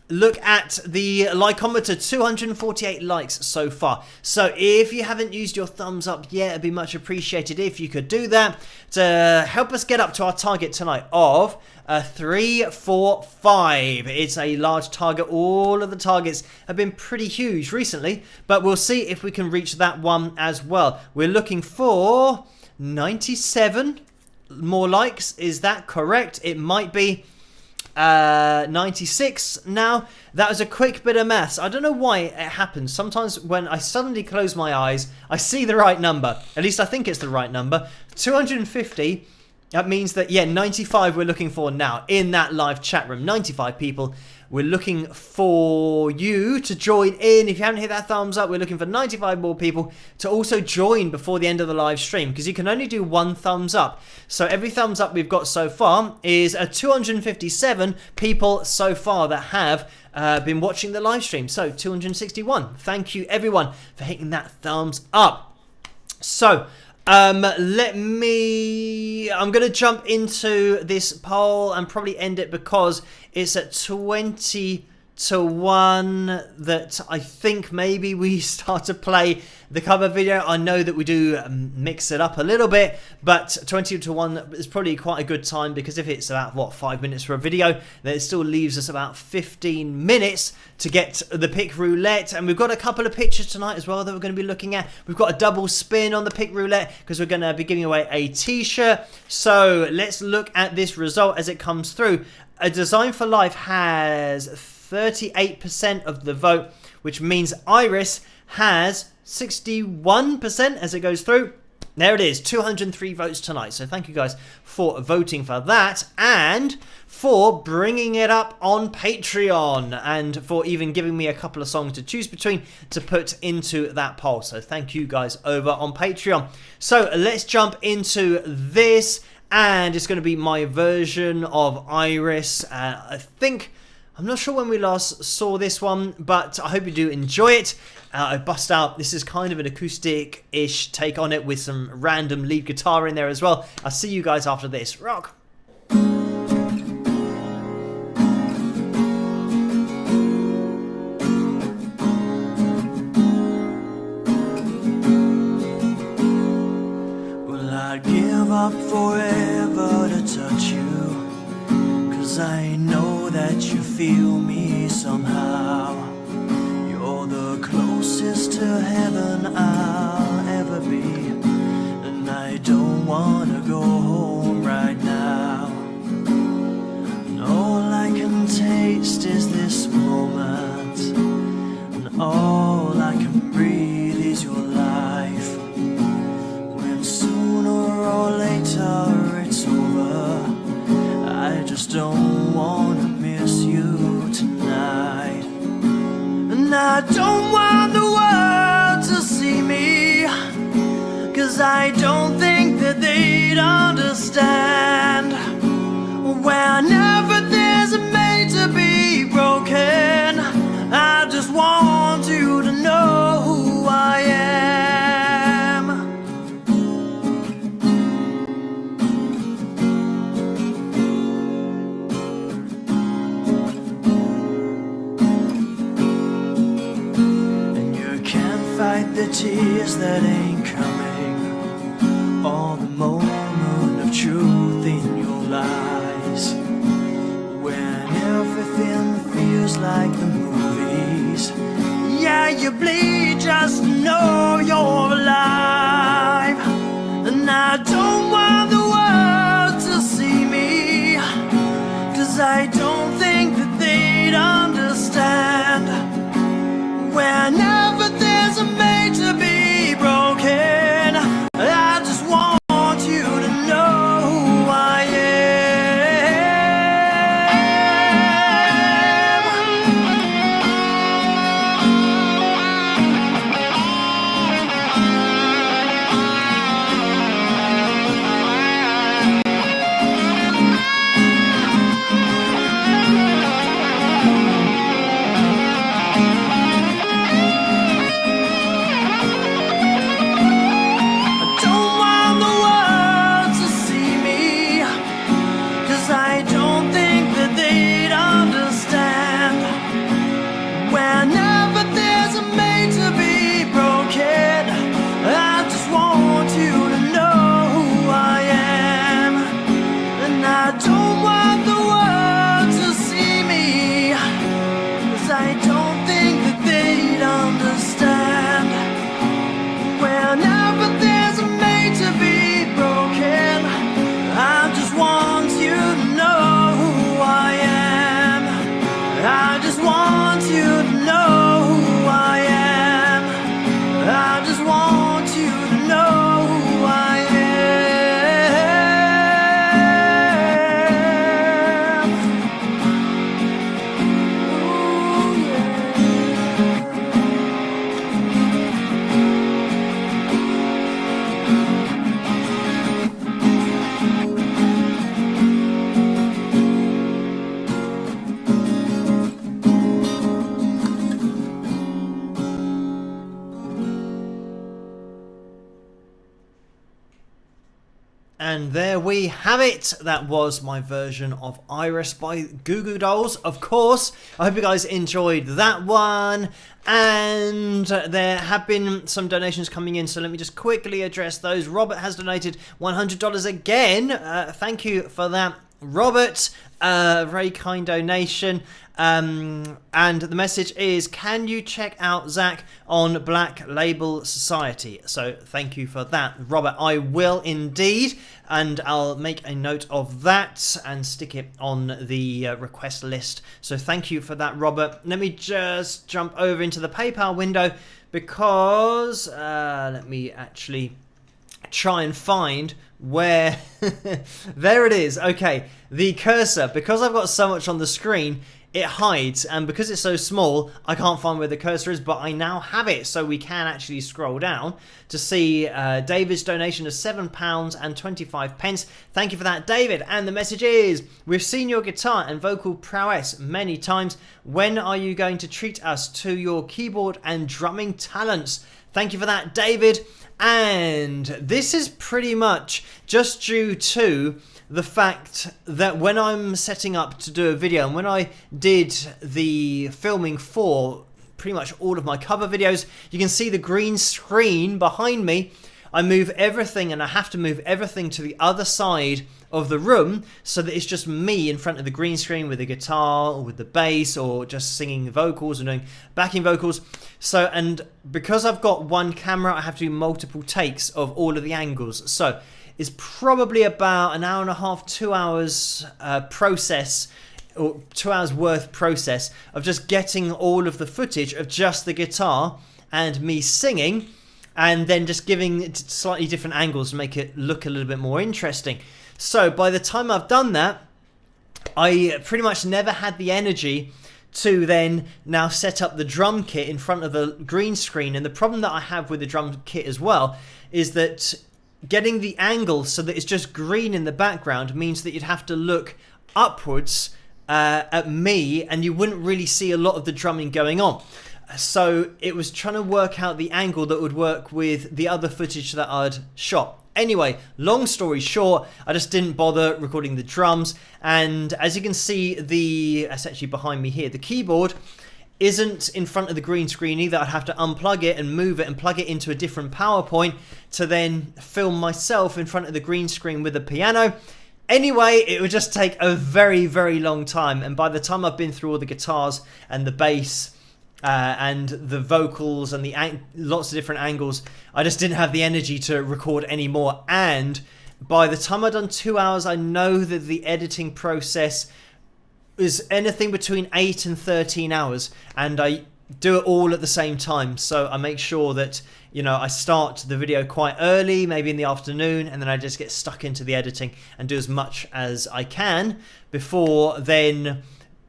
look at the likeometer. 248 likes so far. So if you haven't used your thumbs up yet, it'd be much appreciated if you could do that to help us get up to our target tonight of 345. It's a large target. All of the targets have been pretty huge recently, but we'll see if we can reach that one as well. We're looking for 97 more likes. Is that correct? It might be 96 now. That was a quick bit of maths. I don't know why it happens. Sometimes when I suddenly close my eyes, I see the right number. At least I think it's the right number. 250. That means that, yeah, 95 we're looking for now in that live chat room. 95 people. We're looking for you to join in. If you haven't hit that thumbs up, we're looking for 95 more people to also join before the end of the live stream, because you can only do one thumbs up. So every thumbs up we've got so far is 257 people so far that have been watching the live stream. So 261. Thank you everyone for hitting that thumbs up. So I'm going to jump into this poll and probably end it because it's at 20 to 1 that I think maybe we start to play the cover video. I know that we do mix it up a little bit, but 20 to 1 is probably quite a good time, because if it's about, what, 5 minutes for a video, then it still leaves us about 15 minutes to get the pick roulette. And we've got a couple of pictures tonight as well that we're going to be looking at. We've got a double spin on the pick roulette because we're going to be giving away a t-shirt. So let's look at this result as it comes through. A Design for Life has 38% of the vote, which means Iris has 61% as it goes through. There it is, 203 votes tonight. So thank you guys for voting for that, and for bringing it up on Patreon, and for even giving me a couple of songs to choose between to put into that poll. So thank you guys over on Patreon. So let's jump into this, and it's going to be my version of Iris. I'm not sure when we last saw this one, but I hope you do enjoy it. I bust out, this is kind of an acoustic-ish take on it with some random lead guitar in there as well. I'll see you guys after this. Rock! Well, I'd give up forever to touch you, 'cause I know that you feel me somehow. You're the closest to heaven I'll ever be, and I don't wanna go home right now. And all I can taste is this moment, and all I can breathe is your life. When sooner or later it's over, I just don't wanna miss you tonight. And I don't want the world to see me, 'cause I don't think that they'd understand. Whenever there's a made to be broken, I just want you to know who I am. And you can't fight the tears that ain't coming, or the moment of truth in your lies. When everything feels like the movies, yeah, you bleed just to know you're alive. And I don't want the world to see me, 'cause I don't think that they'd understand. Whenever there's a made to be broken, And there we have it. That was my version of Iris by Goo Goo Dolls, of course. I hope you guys enjoyed that one. And there have been some donations coming in, so let me just quickly address those. Robert has donated $100 again. Thank you for that, Robert. Very kind donation. And the message is, can you check out Zach on Black Label Society? So thank you for that, Robert. I will indeed, and I'll make a note of that and stick it on the request list. So thank you for that, Robert. Let me just jump over into the PayPal window because let me actually try and find where there it is. Okay, the cursor, because I've got so much on the screen, it hides, and because it's so small I can't find where the cursor is, but I now have it, so we can actually scroll down to see David's donation of £7.25. Thank you for that, David. And the message is, we've seen your guitar and vocal prowess many times. When are you going to treat us to your keyboard and drumming talents? Thank you for that, David. And this is pretty much just due to the fact that when I'm setting up to do a video, and when I did the filming for pretty much all of my cover videos, you can see the green screen behind me. I move everything, and I have to move everything to the other side of the room so that it's just me in front of the green screen with the guitar or with the bass or just singing vocals and doing backing vocals. So, and because I've got one camera, I have to do multiple takes of all of the angles. So it's probably about an hour and a half, 2 hours process, or 2 hours worth process of just getting all of the footage of just the guitar and me singing, and then just giving it slightly different angles to make it look a little bit more interesting. So by the time I've done that, I pretty much never had the energy to then now set up the drum kit in front of the green screen. And the problem that I have with the drum kit as well is that getting the angle so that it's just green in the background means that you'd have to look upwards at me, and you wouldn't really see a lot of the drumming going on. So it was trying to work out the angle that would work with the other footage that I'd shot. Anyway, long story short, I just didn't bother recording the drums, and as you can see, that's actually behind me here, the keyboard isn't in front of the green screen either. I'd have to unplug it and move it and plug it into a different PowerPoint to then film myself in front of the green screen with the piano. Anyway, it would just take a very, very long time, and by the time I've been through all the guitars and the bass and the vocals and the lots of different angles, I just didn't have the energy to record anymore. And by the time I'd done 2 hours, I know that the editing process is anything between 8 and 13 hours, and I do it all at the same time. So I make sure that, you know, I start the video quite early, maybe in the afternoon, and then I just get stuck into the editing and do as much as I can before then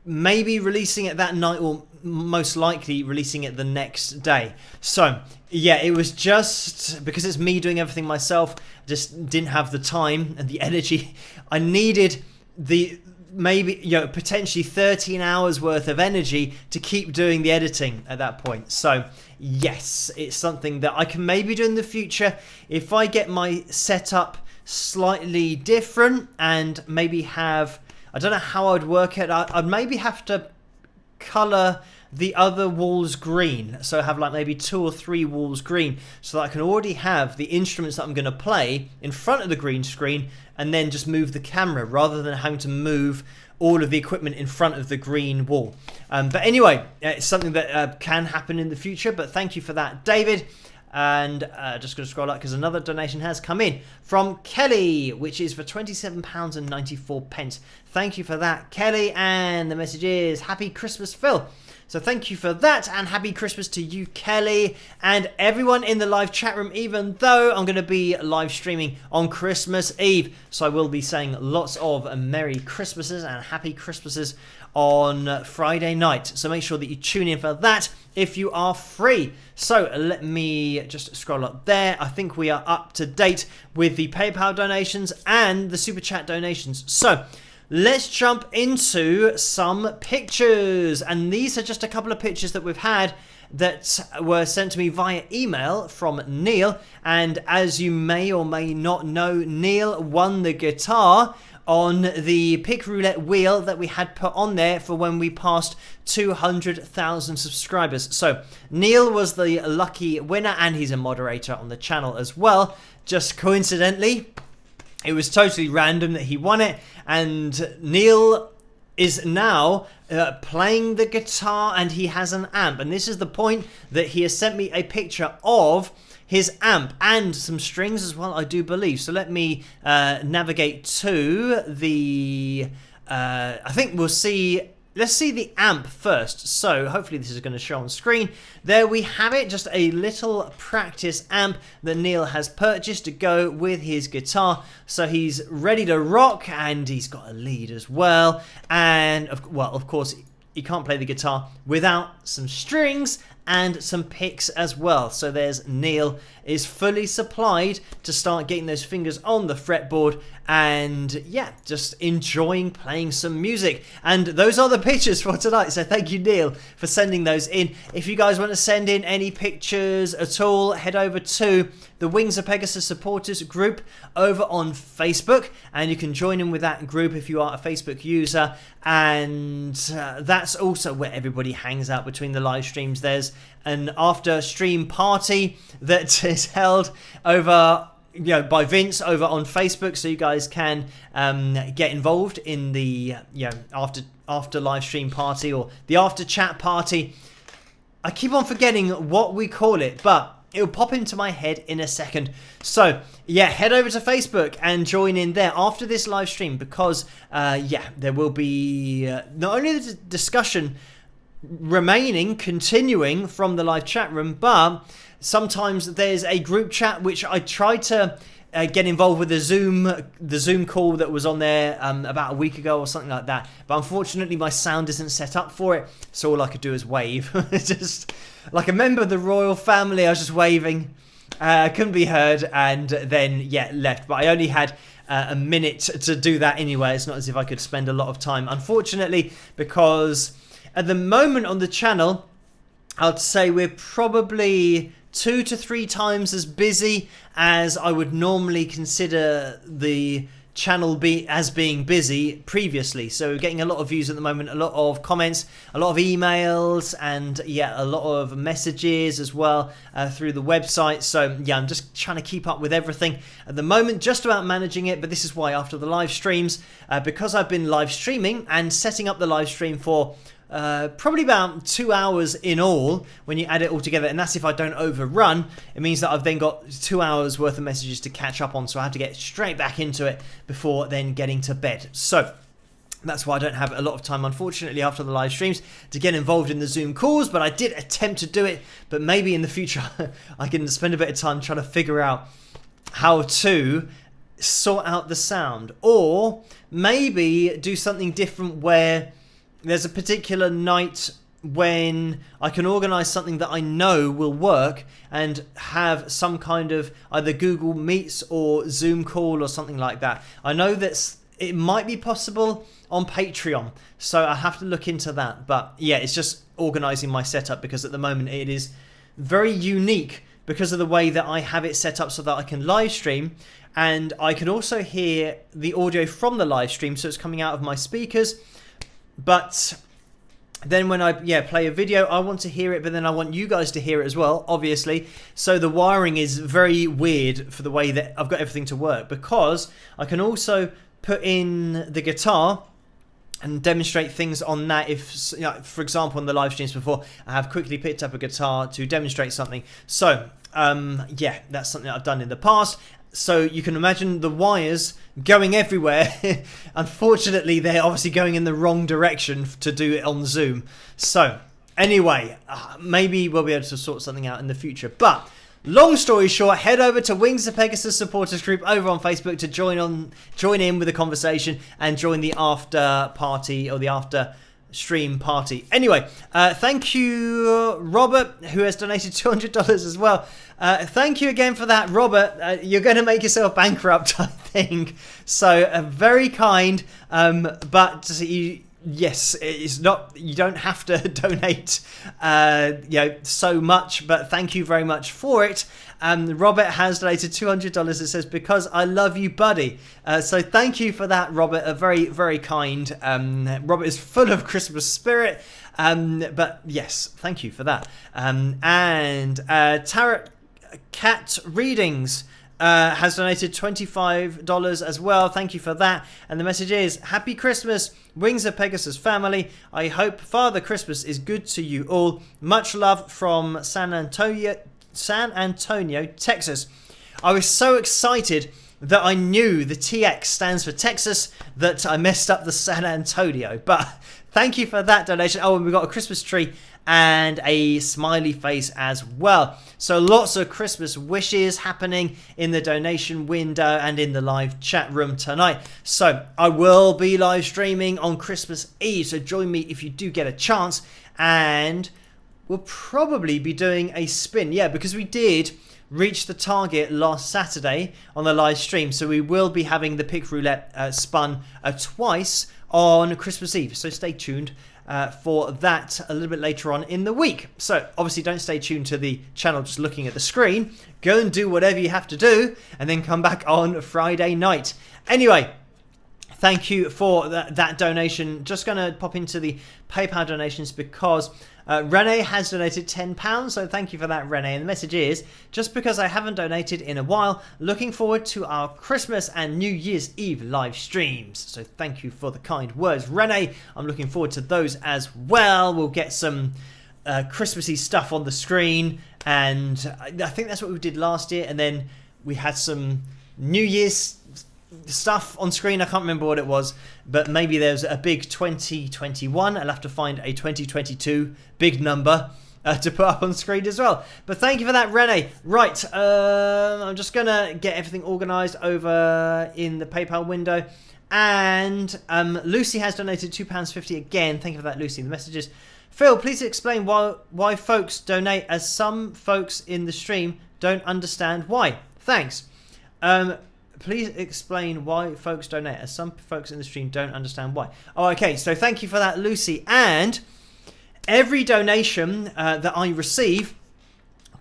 maybe releasing it that night, or most likely releasing it the next day. So yeah, it was just because it's me doing everything myself, just didn't have the time and the energy. I needed the maybe, you know, potentially 13 hours worth of energy to keep doing the editing at that point. So yes, it's something that I can maybe do in the future if I get my setup slightly different and maybe have, I don't know how I'd work it. I'd maybe have to color the other walls green, so have like maybe 2 or 3 walls green, so that I can already have the instruments that I'm going to play in front of the green screen, and then just move the camera rather than having to move all of the equipment in front of the green wall. But anyway, it's something that can happen in the future. But thank you for that, David. And just going to scroll up because another donation has come in from Kelly, which is for £27.94. Thank you for that, Kelly. And the message is, Happy Christmas, Phil. So thank you for that, and happy Christmas to you, Kelly, and everyone in the live chat room, even though I'm going to be live streaming on Christmas Eve. So I will be saying lots of Merry Christmases and Happy Christmases on Friday night. So make sure that you tune in for that if you are free. So let me just scroll up there. I think we are up to date with the PayPal donations and the Super Chat donations. So let's jump into some pictures, and these are just a couple of pictures that we've had that were sent to me via email from Neil. And as you may or may not know, Neil won the guitar on the pick roulette wheel that we had put on there for when we passed 200,000 subscribers. So Neil was the lucky winner, and he's a moderator on the channel as well. Just coincidentally, it was totally random that he won it, and Neil is now playing the guitar, and he has an amp. And this is the point that he has sent me a picture of his amp and some strings as well, I do believe. So let me navigate to the I think we'll see. Let's see the amp first. So hopefully this is going to show on screen. There we have it, just a little practice amp that Neil has purchased to go with his guitar. So he's ready to rock, and he's got a lead as well. And well, of course, you can't play the guitar without some strings and some picks as well. So there's Neil is fully supplied to start getting those fingers on the fretboard, and yeah, just enjoying playing some music. And those are the pictures for tonight, so thank you, Neil, for sending those in. If you guys want to send in any pictures at all, head over to the Wings of Pegasus supporters group over on Facebook, and you can join in with that group if you are a Facebook user. And that's also where everybody hangs out between the live streams. There's an after stream party that is held over, by Vince over on Facebook, so you guys can get involved in the after live stream party, or the after chat party. I keep on forgetting what we call it, but it'll pop into my head in a second. So yeah, head over to Facebook and join in there after this live stream, because there will be not only the discussion continuing from the live chat room, but sometimes there's a group chat which I tried to get involved with the Zoom call that was on there about a week ago or something like that, but unfortunately my sound isn't set up for it, so all I could do is wave. Just like a member of the royal family, I was just waving. Couldn't be heard, and then left. But I only had a minute to do that anyway. It's not as if I could spend a lot of time, unfortunately, because at the moment on the channel, I'd say we're probably 2 to 3 times as busy as I would normally consider the channel being busy previously. So we're getting a lot of views at the moment, a lot of comments, a lot of emails, and a lot of messages as well through the website. So I'm just trying to keep up with everything at the moment, just about managing it. But this is why after the live streams, because I've been live streaming and setting up the live stream for probably about 2 hours in all when you add it all together, and that's if I don't overrun. It means that I've then got 2 hours worth of messages to catch up on, so I have to get straight back into it before then getting to bed. So that's why I don't have a lot of time, unfortunately, after the live streams to get involved in the Zoom calls, but I did attempt to do it. But maybe in the future I can spend a bit of time trying to figure out how to sort out the sound, or maybe do something different where there's a particular night when I can organise something that I know will work, and have some kind of either Google Meets or Zoom call or something like that. I know that it might be possible on Patreon, so I have to look into that. But it's just organising my setup, because at the moment it is very unique because of the way that I have it set up, so that I can live stream and I can also hear the audio from the live stream, so it's coming out of my speakers. But then when I play a video, I want to hear it, but then I want you guys to hear it as well, obviously. So the wiring is very weird for the way that I've got everything to work, because I can also put in the guitar and demonstrate things on that. If, for example, on the live streams before, I have quickly picked up a guitar to demonstrate something. So that's something that I've done in the past. So you can imagine the wires going everywhere. Unfortunately, they're obviously going in the wrong direction to do it on Zoom. So anyway, maybe we'll be able to sort something out in the future. But long story short, head over to Wings of Pegasus supporters group over on Facebook to join in with the conversation and join the after party, or the after stream party. Anyway, thank you, Robert, who has donated $200 as well. Thank you again for that, Robert. You're going to make yourself bankrupt, I think. So very kind, but yes, it's not. You don't have to donate, so much. But thank you very much for it. Robert has donated $200. It says, "Because I love you, buddy." So thank you for that, Robert. A very, very kind. Robert is full of Christmas spirit. But yes, thank you for that. And Tarot Cat Readings has donated $25 as well. Thank you for that. And the message is, "Happy Christmas, Wings of Pegasus family. I hope Father Christmas is good to you all. Much love from San Antonio, Texas." I was so excited that I knew the TX stands for Texas that I messed up the San Antonio. But thank you for that donation. Oh, and we've got a Christmas tree and a smiley face as well. So lots of Christmas wishes happening in the donation window and in the live chat room tonight. So I will be live streaming on Christmas Eve, so join me if you do get a chance. And we'll probably be doing a spin, because we did reach the target last Saturday on the live stream, so we will be having the pick roulette spun twice on Christmas Eve, so stay tuned for that a little bit later on in the week. So obviously don't stay tuned to the channel just looking at the screen. Go and do whatever you have to do and then come back on Friday night. Anyway, thank you for that donation. Just going to pop into the PayPal donations because Renee has donated £10, so thank you for that, Renee. And the message is, "Just because I haven't donated in a while, looking forward to our Christmas and New Year's Eve live streams." So thank you for the kind words, Renee. I'm looking forward to those as well. We'll get some Christmassy stuff on the screen, and I think that's what we did last year. And then we had some New Year's stuff on screen. I can't remember what it was, but maybe there's a big 2021. I'll have to find a 2022 big number to put up on screen as well. But thank you for that, Renee. Right, I'm just gonna get everything organized over in the PayPal window. And Lucy has donated £2.50 again. Thank you for that, Lucy. The message is, "Phil, please explain why folks donate, as some folks in the stream don't understand why. Thanks." Please explain why folks donate, as some folks in the stream don't understand why. Oh, okay. So thank you for that, Lucy. And every donation that I receive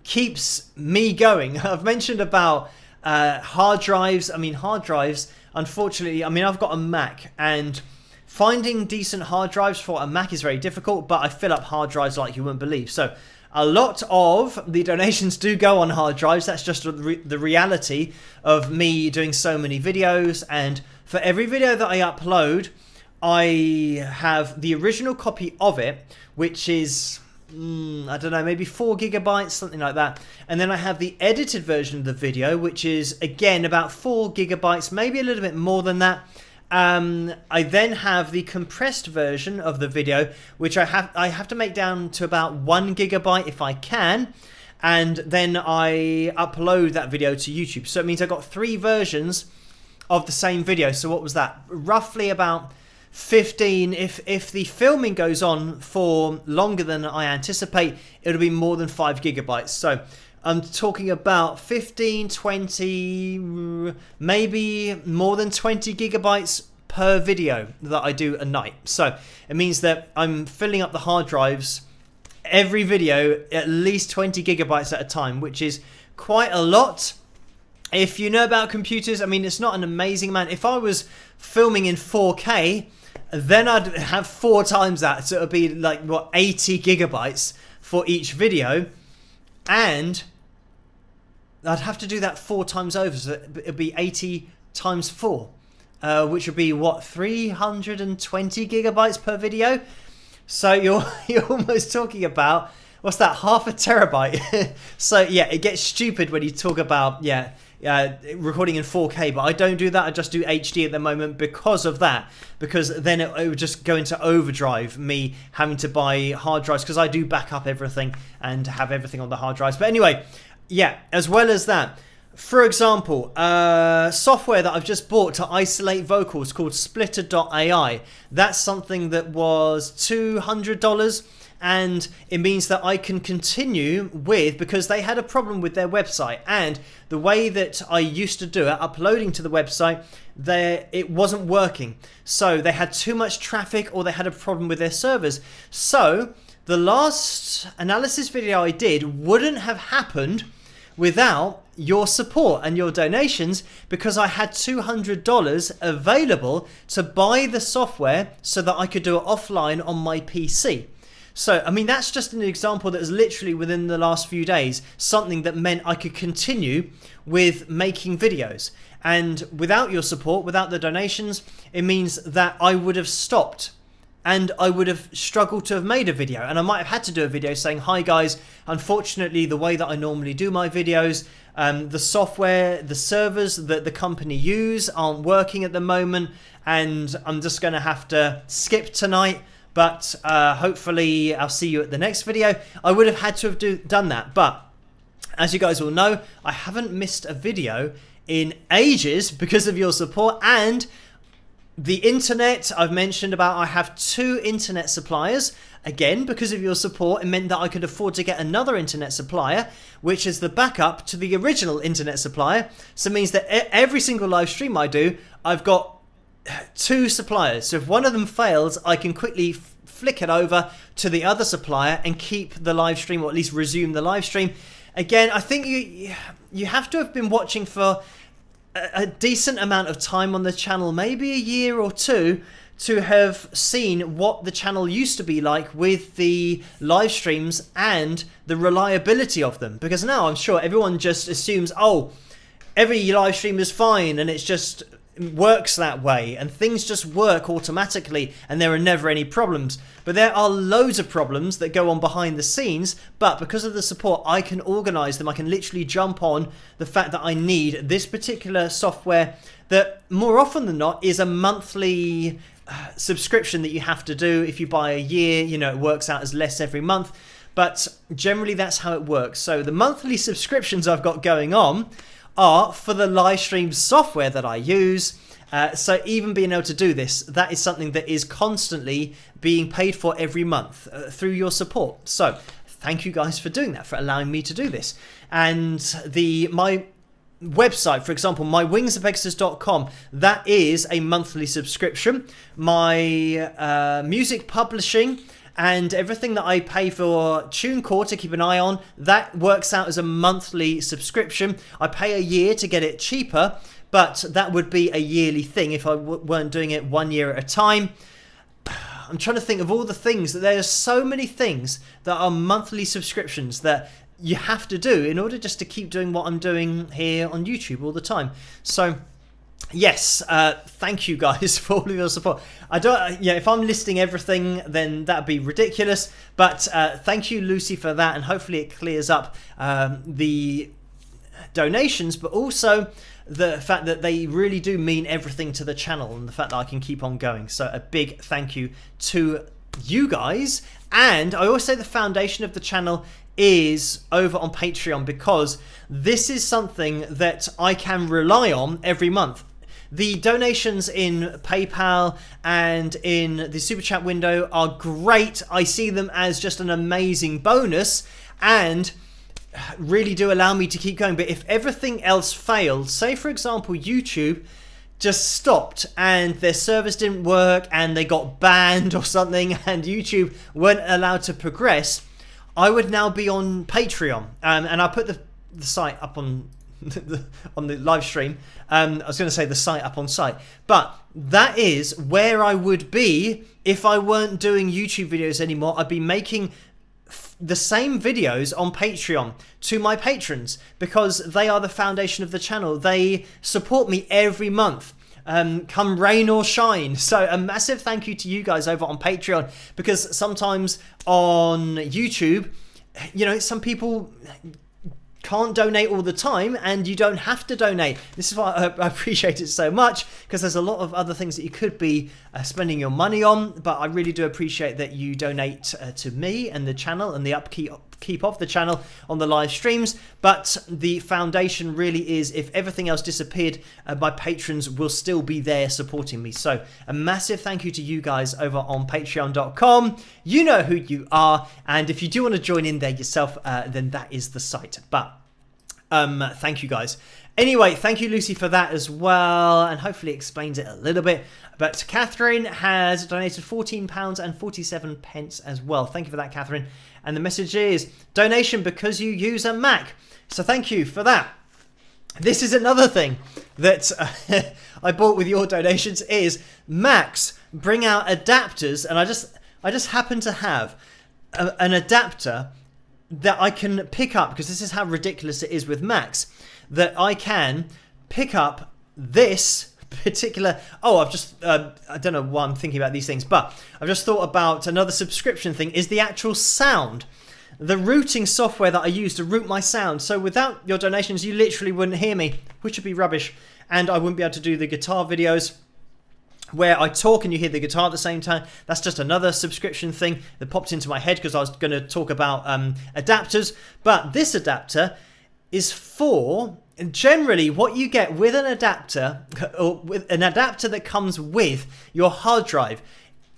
keeps me going. I've mentioned about hard drives. Hard drives, unfortunately, I've got a Mac, and finding decent hard drives for a Mac is very difficult, but I fill up hard drives like you wouldn't believe. So a lot of the donations do go on hard drives. That's just the reality of me doing so many videos. And for every video that I upload, I have the original copy of it, which is, I don't know, maybe 4 gigabytes, something like that. And then I have the edited version of the video, which is, again, about 4 gigabytes, maybe a little bit more than that. I then have the compressed version of the video, which I have to make down to about 1 gigabyte if I can, and then I upload that video to YouTube. So it means I've got 3 versions of the same video. So what was that? Roughly about 15. If the filming goes on for longer than I anticipate, it'll be more than 5 gigabytes. So I'm talking about 15, 20, maybe more than 20 gigabytes per video that I do a night. So it means that I'm filling up the hard drives every video at least 20 gigabytes at a time, which is quite a lot. If you know about computers, it's not an amazing amount. If I was filming in 4K, then I'd have 4 times that. So it would be like, 80 gigabytes for each video. And I'd have to do that 4 times over, so it'd be 80 times 4, which would be 320 gigabytes per video. So you're almost talking about, what's that, half a terabyte? So yeah, it gets stupid when you talk about recording in 4K, but I don't do that. I just do HD at the moment because of that, because then it would just go into overdrive, me having to buy hard drives, because I do back up everything and have everything on the hard drives. But anyway, yeah, as well as that, For example, software that I've just bought to isolate vocals called Splitter.ai. That's something that was $200, and it means that I can continue with, because they had a problem with their website, and the way that I used to do it, uploading to the website, it wasn't working. So they had too much traffic, or they had a problem with their servers. So the last analysis video I did wouldn't have happened without your support and your donations, because I had $200 available to buy the software so that I could do it offline on my PC. So, I mean, that's just an example that was literally within the last few days, something that meant I could continue with making videos. And without your support, without the donations, it means that I would have stopped. And I would have struggled to have made a video, and I might have had to do a video saying, hi guys, unfortunately the way that I normally do my videos, the software, the servers that the company use aren't working at the moment, and I'm just going to have to skip tonight, but hopefully I'll see you at the next video. I would have had to have done that, but as you guys all know, I haven't missed a video in ages because of your support. And the internet, I've mentioned about, I have 2 internet suppliers. Again, because of your support, it meant that I could afford to get another internet supplier, which is the backup to the original internet supplier. So it means that every single live stream I do, I've got 2 suppliers. So if one of them fails, I can quickly flick it over to the other supplier and keep the live stream, or at least resume the live stream. Again, I think you have to have been watching for a decent amount of time on the channel, maybe a year or 2, to have seen what the channel used to be like with the live streams and the reliability of them. Because now I'm sure everyone just assumes, oh, every live stream is fine and it's just works that way, and things just work automatically and there are never any problems. But there are loads of problems that go on behind the scenes, but because of the support I can organize them. I can literally jump on the fact that I need this particular software that more often than not is a monthly subscription that you have to do. If you buy a year, you know, it works out as less every month, but generally that's how it works. So the monthly subscriptions I've got going on are for the live stream software that I use. So even being able to do this, that is something that is constantly being paid for every month through your support. So thank you guys for doing that, for allowing me to do this. And my website, for example, mywingsofpegasus.com, that is a monthly subscription. My music publishing and everything that I pay for TuneCore to keep an eye on, that works out as a monthly subscription. I pay a year to get it cheaper, but that would be a yearly thing if I weren't doing it 1 year at a time. I'm trying to think of all the things, that there's so many things that are monthly subscriptions that you have to do in order just to keep doing what I'm doing here on YouTube all the time. So yes, thank you guys for all of your support. If I'm listing everything, then that'd be ridiculous. But thank you, Lucy, for that, and hopefully it clears up the donations, but also the fact that they really do mean everything to the channel, and the fact that I can keep on going. So a big thank you to you guys. And I always say the foundation of the channel is over on Patreon, because this is something that I can rely on every month. The donations in PayPal and in the Super Chat window are great. I see them as just an amazing bonus and really do allow me to keep going. But if everything else failed, say for example YouTube just stopped and their servers didn't work and they got banned or something and YouTube weren't allowed to progress, I would now be on Patreon. And I put the site up on on the live stream. I was going to say the site up on site, but that is where I would be if I weren't doing YouTube videos anymore. I'd be making the same videos on Patreon to my patrons, because they are the foundation of the channel. They support me every month, come rain or shine. So a massive thank you to you guys over on Patreon, because sometimes on YouTube, you know, some people can't donate all the time, and you don't have to donate. This is why I appreciate it so much, because there's a lot of other things that you could be spending your money on, but I really do appreciate that you donate to me and the channel and the upkeep keep off the channel on the live streams, but the foundation really is, if everything else disappeared, my patrons will still be there supporting me. So a massive thank you to you guys over on patreon.com. You know who you are, and if you do want to join in there yourself, then that is the site. But thank you guys. Anyway, thank you, Lucy, for that as well, and hopefully it explains it a little bit. But Catherine has donated £14.47 as well. Thank you for that, Catherine. And the message is, donation because you use a Mac. So thank you for that. This is another thing that I bought with your donations is Macs bring out adapters, and I just happen to have an adapter that I can pick up, because this is how ridiculous it is with Macs, that I can pick up this particular... Oh, I've just... I don't know why I'm thinking about these things, but I've just thought about another subscription thing, is the actual sound. The routing software that I use to route my sound. So without your donations, you literally wouldn't hear me, which would be rubbish. And I wouldn't be able to do the guitar videos where I talk and you hear the guitar at the same time. That's just another subscription thing that popped into my head because I was going to talk about adapters. But this adapter is for generally what you get with an adapter, or with an adapter that comes with your hard drive.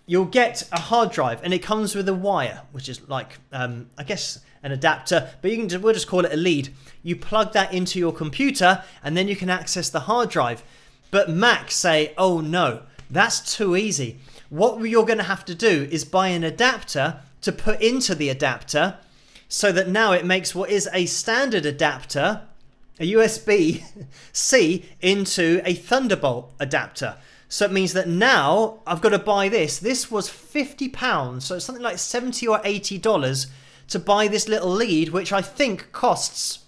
You'll get a hard drive and it comes with a wire, which is like, I guess, an adapter, but we'll just call it a lead. You plug that into your computer and then you can access the hard drive. But Macs say, oh no, that's too easy. What you're going to have to do is buy an adapter to put into the adapter, so that now it makes what is a standard adapter, a USB-C, into a Thunderbolt adapter. So it means that now I've got to buy this. This was £50, so it's something like $70 or $80 to buy this little lead, which I think costs...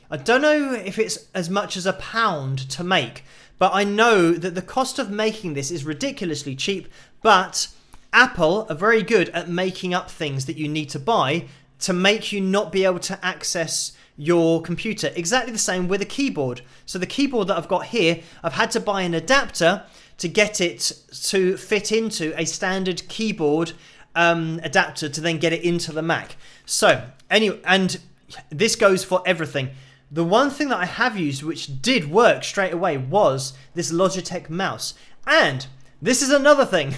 I don't know if it's as much as £1 to make, but I know that the cost of making this is ridiculously cheap, but Apple are very good at making up things that you need to buy to make you not be able to access your computer. Exactly the same with a keyboard. So the keyboard that I've got here, I've had to buy an adapter to get it to fit into a standard keyboard adapter to then get it into the Mac. So anyway, and this goes for everything. The one thing that I have used which did work straight away was this Logitech mouse. And this is another thing.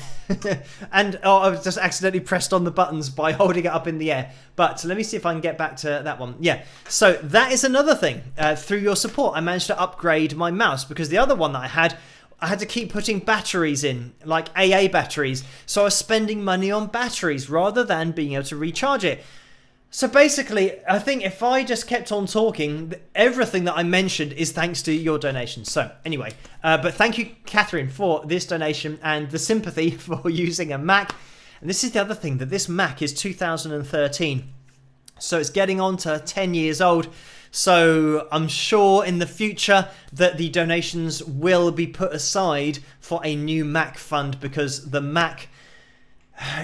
And I just accidentally pressed on the buttons by holding it up in the air. But let me see if I can get back to that one. Yeah, so that is another thing. Through your support, I managed to upgrade my mouse, because the other one that I had to keep putting batteries in, like AA batteries. So I was spending money on batteries rather than being able to recharge it. So basically, I think if I just kept on talking, everything that I mentioned is thanks to your donation. So anyway, but thank you, Catherine, for this donation and the sympathy for using a Mac. And this is the other thing, that this Mac is 2013. So it's getting on to 10 years old. So I'm sure in the future that the donations will be put aside for a new Mac fund, because the Mac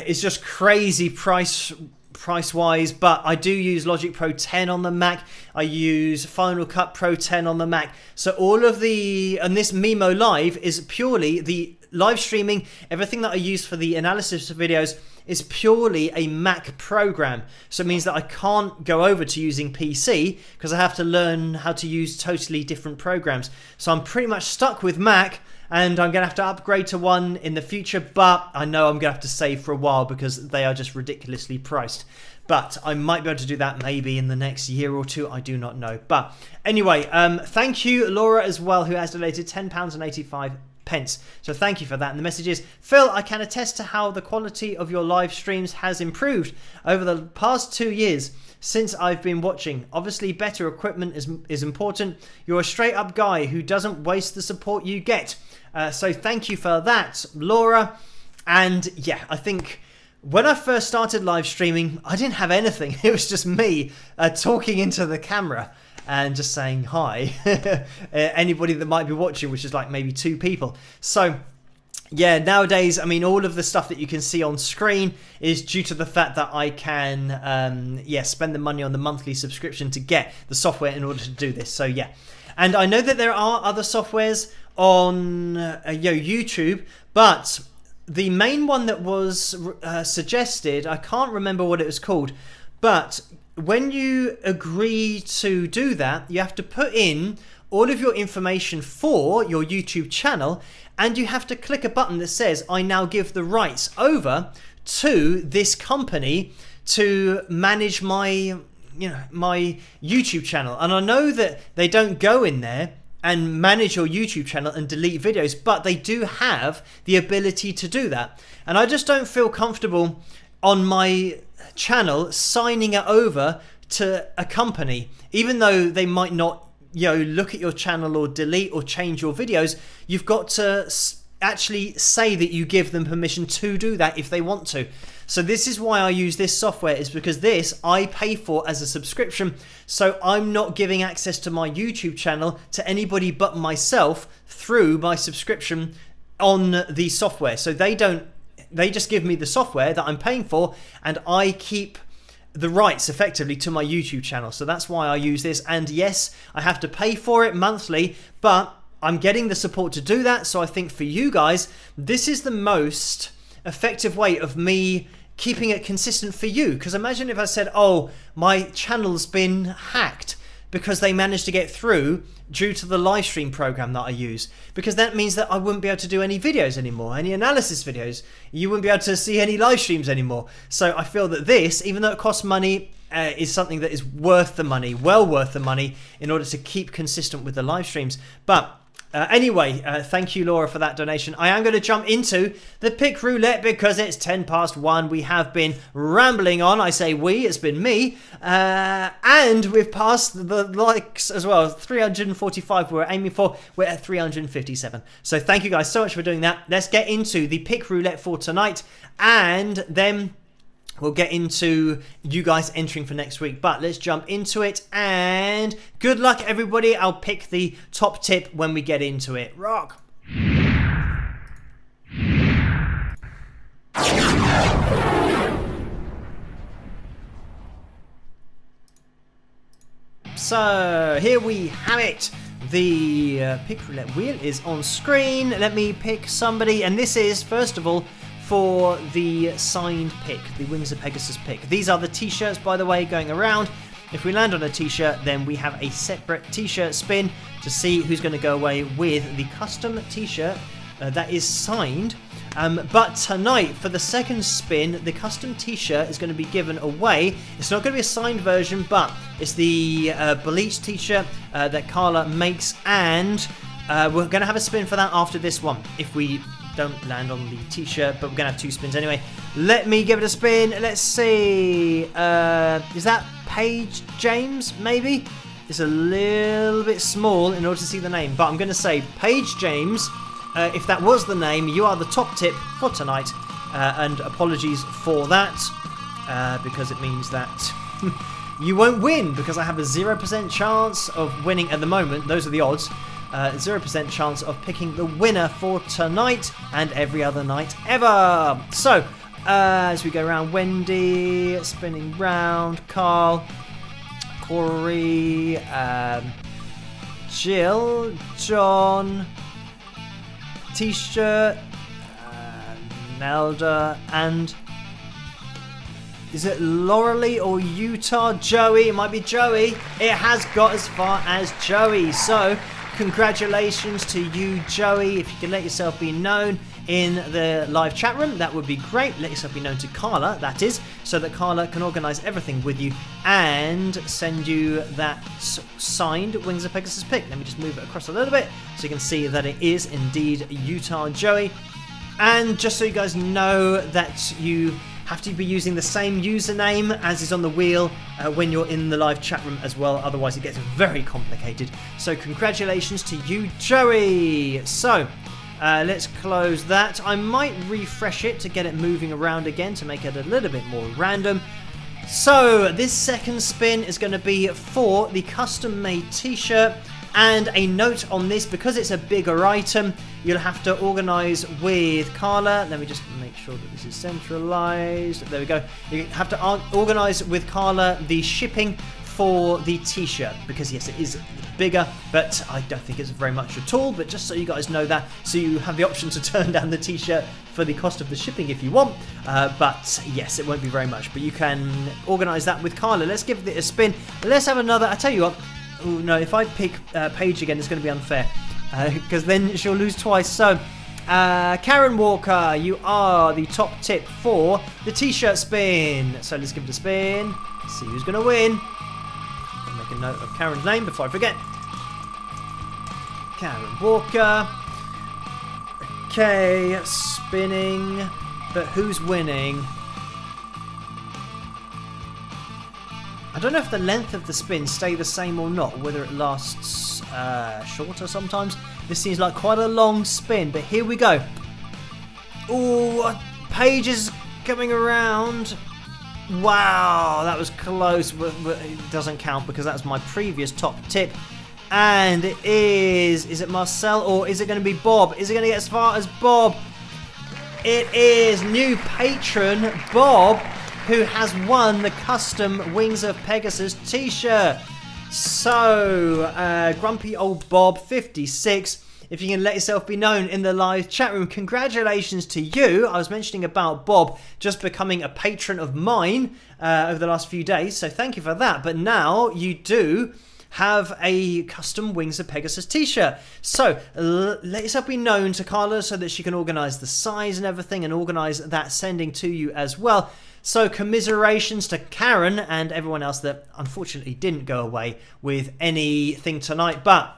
is just crazy price-wise, but I do use Logic Pro 10 on the Mac. I use Final Cut Pro 10 on the Mac. So all of and this Mimo Live is purely the live streaming. Everything that I use for the analysis of videos is purely a Mac program. So it means that I can't go over to using PC, because I have to learn how to use totally different programs. So I'm pretty much stuck with Mac, and I'm going to have to upgrade to one in the future, but I know I'm going to have to save for a while because they are just ridiculously priced. But I might be able to do that maybe in the next year or two, I do not know. But anyway, thank you, Laura, as well, who has donated £10.85. So thank you for that. And the message is, Phil, I can attest to how the quality of your live streams has improved over the past 2 years since I've been watching. Obviously, better equipment is important. You're a straight up guy who doesn't waste the support you get. So thank you for that, Laura. And yeah, I think when I first started live streaming, I didn't have anything. It was just me talking into the camera and just saying hi. Anybody that might be watching, which is like maybe 2 people. So yeah, nowadays, I mean, all of the stuff that you can see on screen is due to the fact that I can, spend the money on the monthly subscription to get the software in order to do this. So yeah, and I know that there are other softwares on YouTube, but the main one that was suggested, I can't remember what it was called, but when you agree to do that, you have to put in all of your information for your YouTube channel, and you have to click a button that says, I now give the rights over to this company to manage my my YouTube channel. And I know that they don't go in there and manage your YouTube channel and delete videos, but they do have the ability to do that. And I just don't feel comfortable on my channel signing it over to a company, even though they might not look at your channel or delete or change your videos. You've got to actually say that you give them permission to do that if they want to. So this is why I use this software, is because this I pay for as a subscription, so I'm not giving access to my YouTube channel to anybody but myself through my subscription on the software. So they just give me the software that I'm paying for, and I keep the rights effectively to my YouTube channel. So that's why I use this. And yes, I have to pay for it monthly, but I'm getting the support to do that. So I think for you guys, this is the most effective way of me keeping it consistent for you. Because imagine if I said, oh, my channel's been hacked because they managed to get through due to the live stream program that I use, because that means that I wouldn't be able to do any videos anymore, any analysis videos. You wouldn't be able to see any live streams anymore. So I feel that this, even though it costs money, is something that is worth the money, well worth the money, in order to keep consistent with the live streams. But anyway, thank you, Laura, for that donation. I am going to jump into the pick roulette because it's 1:10. We have been rambling on. I say we, it's been me. And we've passed the likes as well. 345 we were aiming for. We're at 357. So thank you guys so much for doing that. Let's get into the pick roulette for tonight, and then we'll get into you guys entering for next week. But let's jump into it, and good luck, everybody. I'll pick the top tip when we get into it. Rock! So here we have it. The pick roulette wheel is on screen. Let me pick somebody, and this is, first of all, for the signed pick, the Wings of Pegasus pick. These are the t-shirts, by the way, going around. If we land on a t-shirt, then we have a separate t-shirt spin to see who's going to go away with the custom t-shirt that is signed. But tonight, for the second spin, the custom t-shirt is going to be given away. It's not going to be a signed version, but it's the bleached t-shirt that Carla makes, and we're going to have a spin for that after this one, if we don't land on the t-shirt, but we're gonna have two spins anyway. Let me give it a spin. Let's see, is that Paige James? Maybe it's a little bit small in order to see the name, but I'm gonna say Paige James. If that was the name, you are the top tip for tonight, and apologies for that, because it means that you won't win, because I have a 0% chance of winning at the moment. Those are the odds. 0% chance of picking the winner for tonight and every other night ever. So, as we go around, Wendy, spinning round, Carl, Corey, Jill, John, T-shirt, Nelda, and is it Laurelie or Utah? Joey, it might be Joey. It has got as far as Joey, so congratulations to you, Joey. If you can let yourself be known in the live chat room, that would be great. Let yourself be known to Carla, that is, so that Carla can organise everything with you and send you that signed Wings of Pegasus pick. Let me just move it across a little bit so you can see that it is indeed Utah Joey. And just so you guys know that you have to be using the same username as is on the wheel when you're in the live chat room as well, otherwise it gets very complicated. So congratulations to you, Joey. So let's close that. I might refresh it to get it moving around again to make it a little bit more random. So this second spin is going to be for the custom made t-shirt. And a note on this, because it's a bigger item, you'll have to organise with Carla. Let me just make sure that this is centralised. There we go. You have to organise with Carla the shipping for the t-shirt, because yes, it is bigger, but I don't think it's very much at all, but just so you guys know that, so you have the option to turn down the t-shirt for the cost of the shipping if you want, but yes, it won't be very much, but you can organise that with Carla. Let's give it a spin. Let's have another. I tell you what, oh no, if I pick Paige again, it's going to be unfair, because then she'll lose twice. So Karen Walker, you are the top tip for the t-shirt spin, so let's give it a spin, see who's going to win. Make a note of Karen's name before I forget. Karen Walker. Okay, spinning, but who's winning? I don't know if the length of the spins stay the same or not, whether it lasts shorter sometimes. This seems like quite a long spin, but here we go. Oh, Paige is coming around. Wow, that was close, but it doesn't count because that's my previous top tip. And it is it Marcel or is it going to be Bob? Is it going to get as far as Bob? It is new patron Bob, who has won the custom Wings of Pegasus t-shirt. So, grumpy old Bob 56, if you can let yourself be known in the live chat room, congratulations to you. I was mentioning about Bob just becoming a patron of mine over the last few days, so thank you for that. But now you do have a custom Wings of Pegasus t-shirt. So let yourself be known to Carla so that she can organise the size and everything and organise that sending to you as well. So commiserations to Karen and everyone else that unfortunately didn't go away with anything tonight, but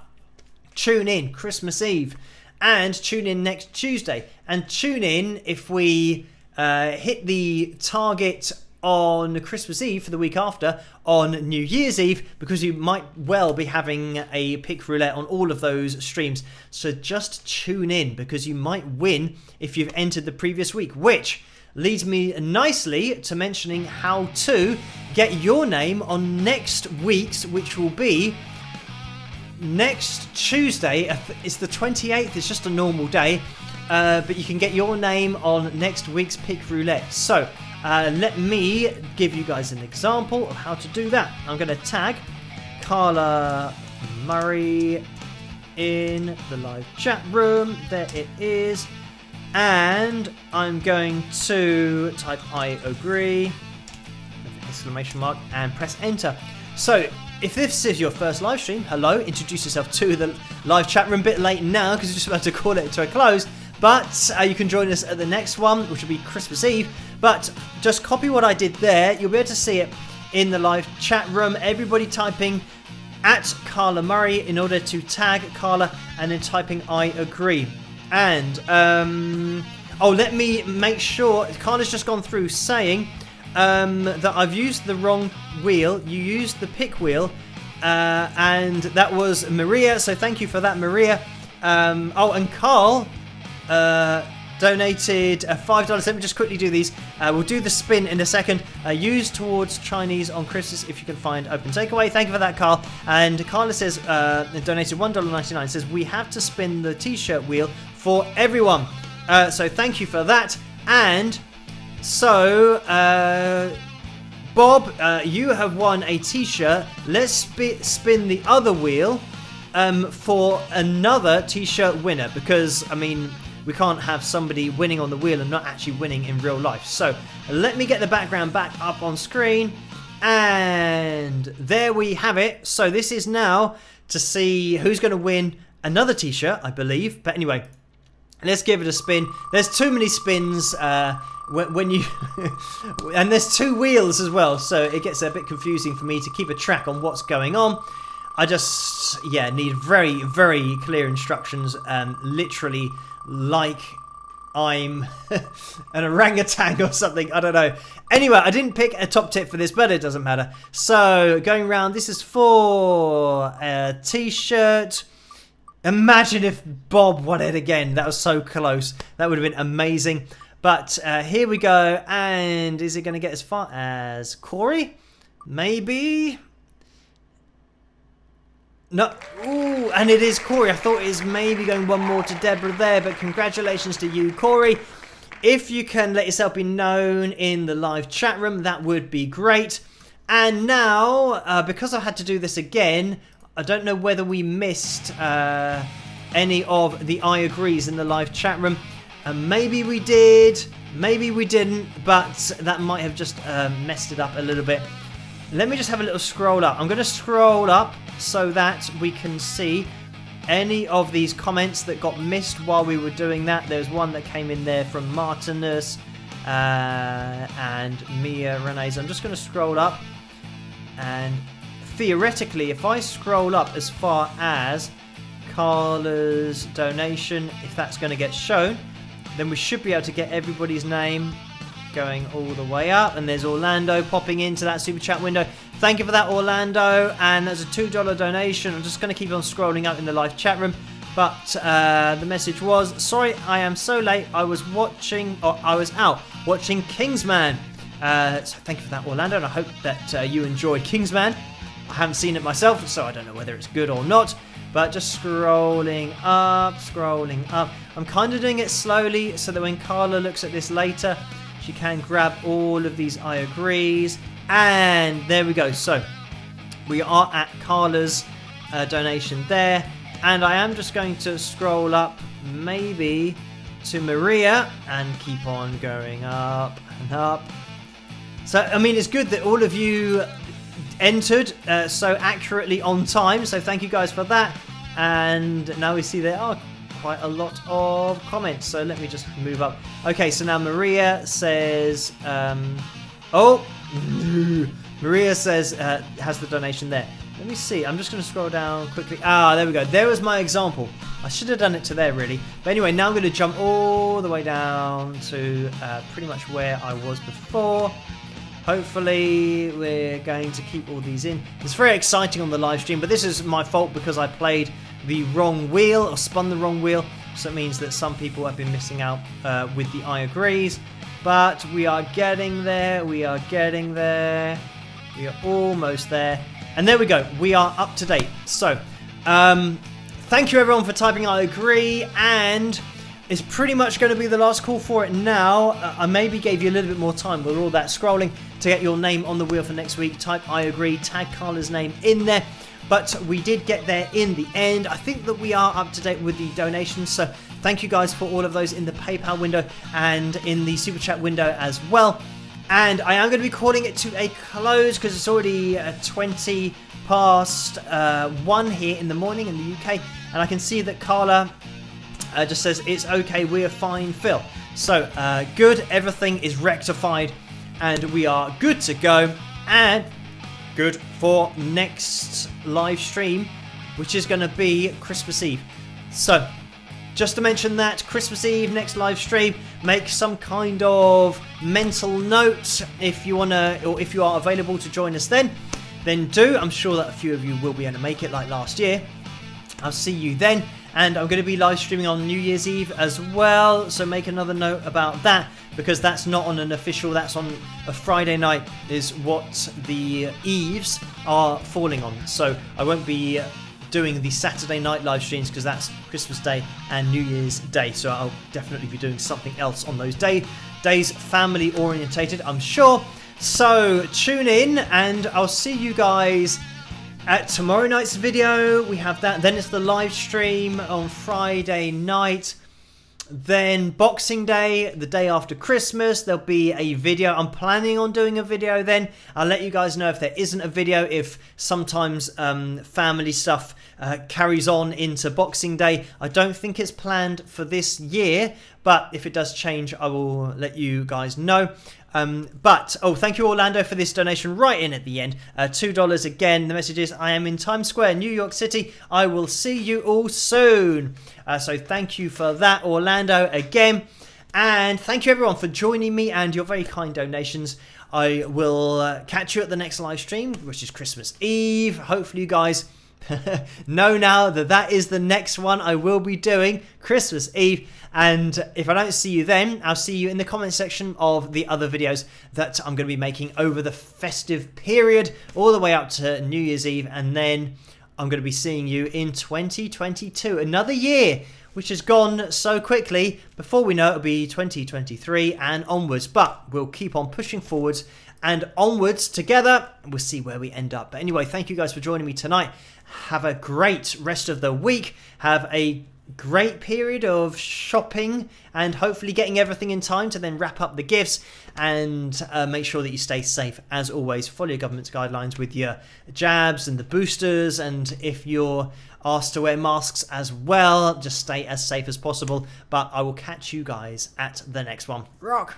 tune in Christmas Eve and tune in next Tuesday and tune in if we hit the target on Christmas Eve for the week after on New Year's Eve, because you might well be having a pick roulette on all of those streams. So just tune in because you might win if you've entered the previous week, which leads me nicely to mentioning how to get your name on next week's, which will be next Tuesday. It's the 28th, it's just a normal day, but you can get your name on next week's pick roulette. So let me give you guys an example of how to do that. I'm going to tag Carla Murray in the live chat room. There it is. And I'm going to type I agree, exclamation mark, and press enter. So if this is your first live stream, hello, introduce yourself to the live chat room. A bit late now because we're just about to call it to a close, but you can join us at the next one, which will be Christmas Eve. But just copy what I did there. You'll be able to see it in the live chat room. Everybody typing at Carla Murray in order to tag Carla, and then typing I agree. And let me make sure Carla's just gone through saying that I've used the wrong wheel. You used the pick wheel, and that was Maria, so thank you for that, Maria. And Carl donated $5. Let me just quickly do these. We'll do the spin in a second. Used towards Chinese on Christmas if you can find open takeaway. Thank you for that, Carl. And Carla says, donated $1.99, says we have to spin the t-shirt wheel for everyone. So thank you for that. And so Bob, you have won a t-shirt. Let's spin the other wheel for another t-shirt winner, because I mean we can't have somebody winning on the wheel and not actually winning in real life. So let me get the background back up on screen, and there we have it. So this is now to see who's going to win another t-shirt, I believe. But anyway, let's give it a spin. There's too many spins when you and there's two wheels as well, so it gets a bit confusing for me to keep a track on what's going on. I just need very, very clear instructions, literally like I'm an orangutan or something. I don't know. Anyway, I didn't pick a top tip for this, but it doesn't matter. So going around, this is for a t-shirt. Imagine if Bob won it again. That was so close. That would have been amazing. But here we go. And is it going to get as far as Corey? Maybe. No. Ooh, and it is Corey. I thought it was maybe going one more to Deborah there. But congratulations to you, Corey. If you can let yourself be known in the live chat room, that would be great. And now, because I had to do this again, I don't know whether we missed any of the I agrees in the live chat room. Maybe we did, maybe we didn't, but that might have just messed it up a little bit. Let me just have a little scroll up. I'm going to scroll up so that we can see any of these comments that got missed while we were doing that. There's one that came in there from Martinus and Mia Renee. So I'm just going to scroll up, and theoretically, if I scroll up as far as Carla's donation, if that's going to get shown, then we should be able to get everybody's name going all the way up. And there's Orlando popping into that super chat window. Thank you for that, Orlando. And there's a $2 donation. I'm just going to keep on scrolling up in the live chat room. But the message was, sorry, I am so late. I was out watching Kingsman. So thank you for that, Orlando. And I hope that you enjoyed Kingsman. I haven't seen it myself, so I don't know whether it's good or not. But just scrolling up. I'm kind of doing it slowly so that when Carla looks at this later, she can grab all of these I agrees. And there we go. So we are at Carla's donation there. And I am just going to scroll up maybe to Maria and keep on going up and up. So, I mean, it's good that all of you entered so accurately on time. So thank you guys for that. And now we see there are quite a lot of comments. So let me just move up. Okay, so now Maria says... Maria says has the donation there. Let me see. I'm just going to scroll down quickly. Ah, there we go. There was my example. I should have done it to there, really. But anyway, now I'm going to jump all the way down to pretty much where I was before. Hopefully, we're going to keep all these in. It's very exciting on the live stream, but this is my fault because I played the wrong wheel or spun the wrong wheel. So it means that some people have been missing out with the I agrees. But we are getting there. We are getting there. We are almost there. And there we go. We are up to date. So, thank you everyone for typing I agree. And it's pretty much going to be the last call for it now. I maybe gave you a little bit more time with all that scrolling to get your name on the wheel for next week. Type I agree. Tag Carla's name in there. But we did get there in the end. I think that we are up to date with the donations. So thank you guys for all of those in the PayPal window and in the Super Chat window as well. And I am going to be calling it to a close because it's already 20 past 1 here in the morning in the UK. And I can see that Carla just says, it's okay, we're fine, Phil. So good, everything is rectified and we are good to go. And good for next live stream, which is going to be Christmas Eve. So just to mention that, Christmas Eve, next live stream, make some kind of mental note if you want to, or if you are available to join us then do. I'm sure that a few of you will be able to make it like last year. I'll see you then. And I'm going to be live streaming on New Year's Eve as well. So make another note about that because that's not on an official, that's on a Friday night is what the eves are falling on. So I won't be doing the Saturday night live streams because that's Christmas Day and New Year's Day. So I'll definitely be doing something else on those days, family orientated, I'm sure. So tune in and I'll see you guys at tomorrow night's video. We have that. Then it's the live stream on Friday night. Then Boxing Day, the day after Christmas, there'll be a video. I'm planning on doing a video then. I'll let you guys know if there isn't a video, if sometimes family stuff carries on into Boxing Day. I don't think it's planned for this year, but if it does change, I will let you guys know. Thank you Orlando for this donation right in at the end. $2 again. The message is, I am in Times Square, New York City. I will see you all soon. So thank you for that, Orlando, again. And thank you everyone for joining me and your very kind donations. I will catch you at the next live stream, which is Christmas Eve. Hopefully you guys know now that that is the next one I will be doing, Christmas Eve. And if I don't see you then, I'll see you in the comment section of the other videos that I'm going to be making over the festive period, all the way up to New Year's Eve. And then I'm going to be seeing you in 2022, another year which has gone so quickly. Before we know it, it'll be 2023 and onwards, but we'll keep on pushing forwards and onwards together, and we'll see where we end up. But anyway, thank you guys for joining me tonight. Have a great rest of the week. Have a great period of shopping and hopefully getting everything in time to then wrap up the gifts, and make sure that you stay safe as always. Follow your government's guidelines with your jabs and the boosters, and if you're asked to wear masks as well, just stay as safe as possible. But I will catch you guys at the next one. Rock!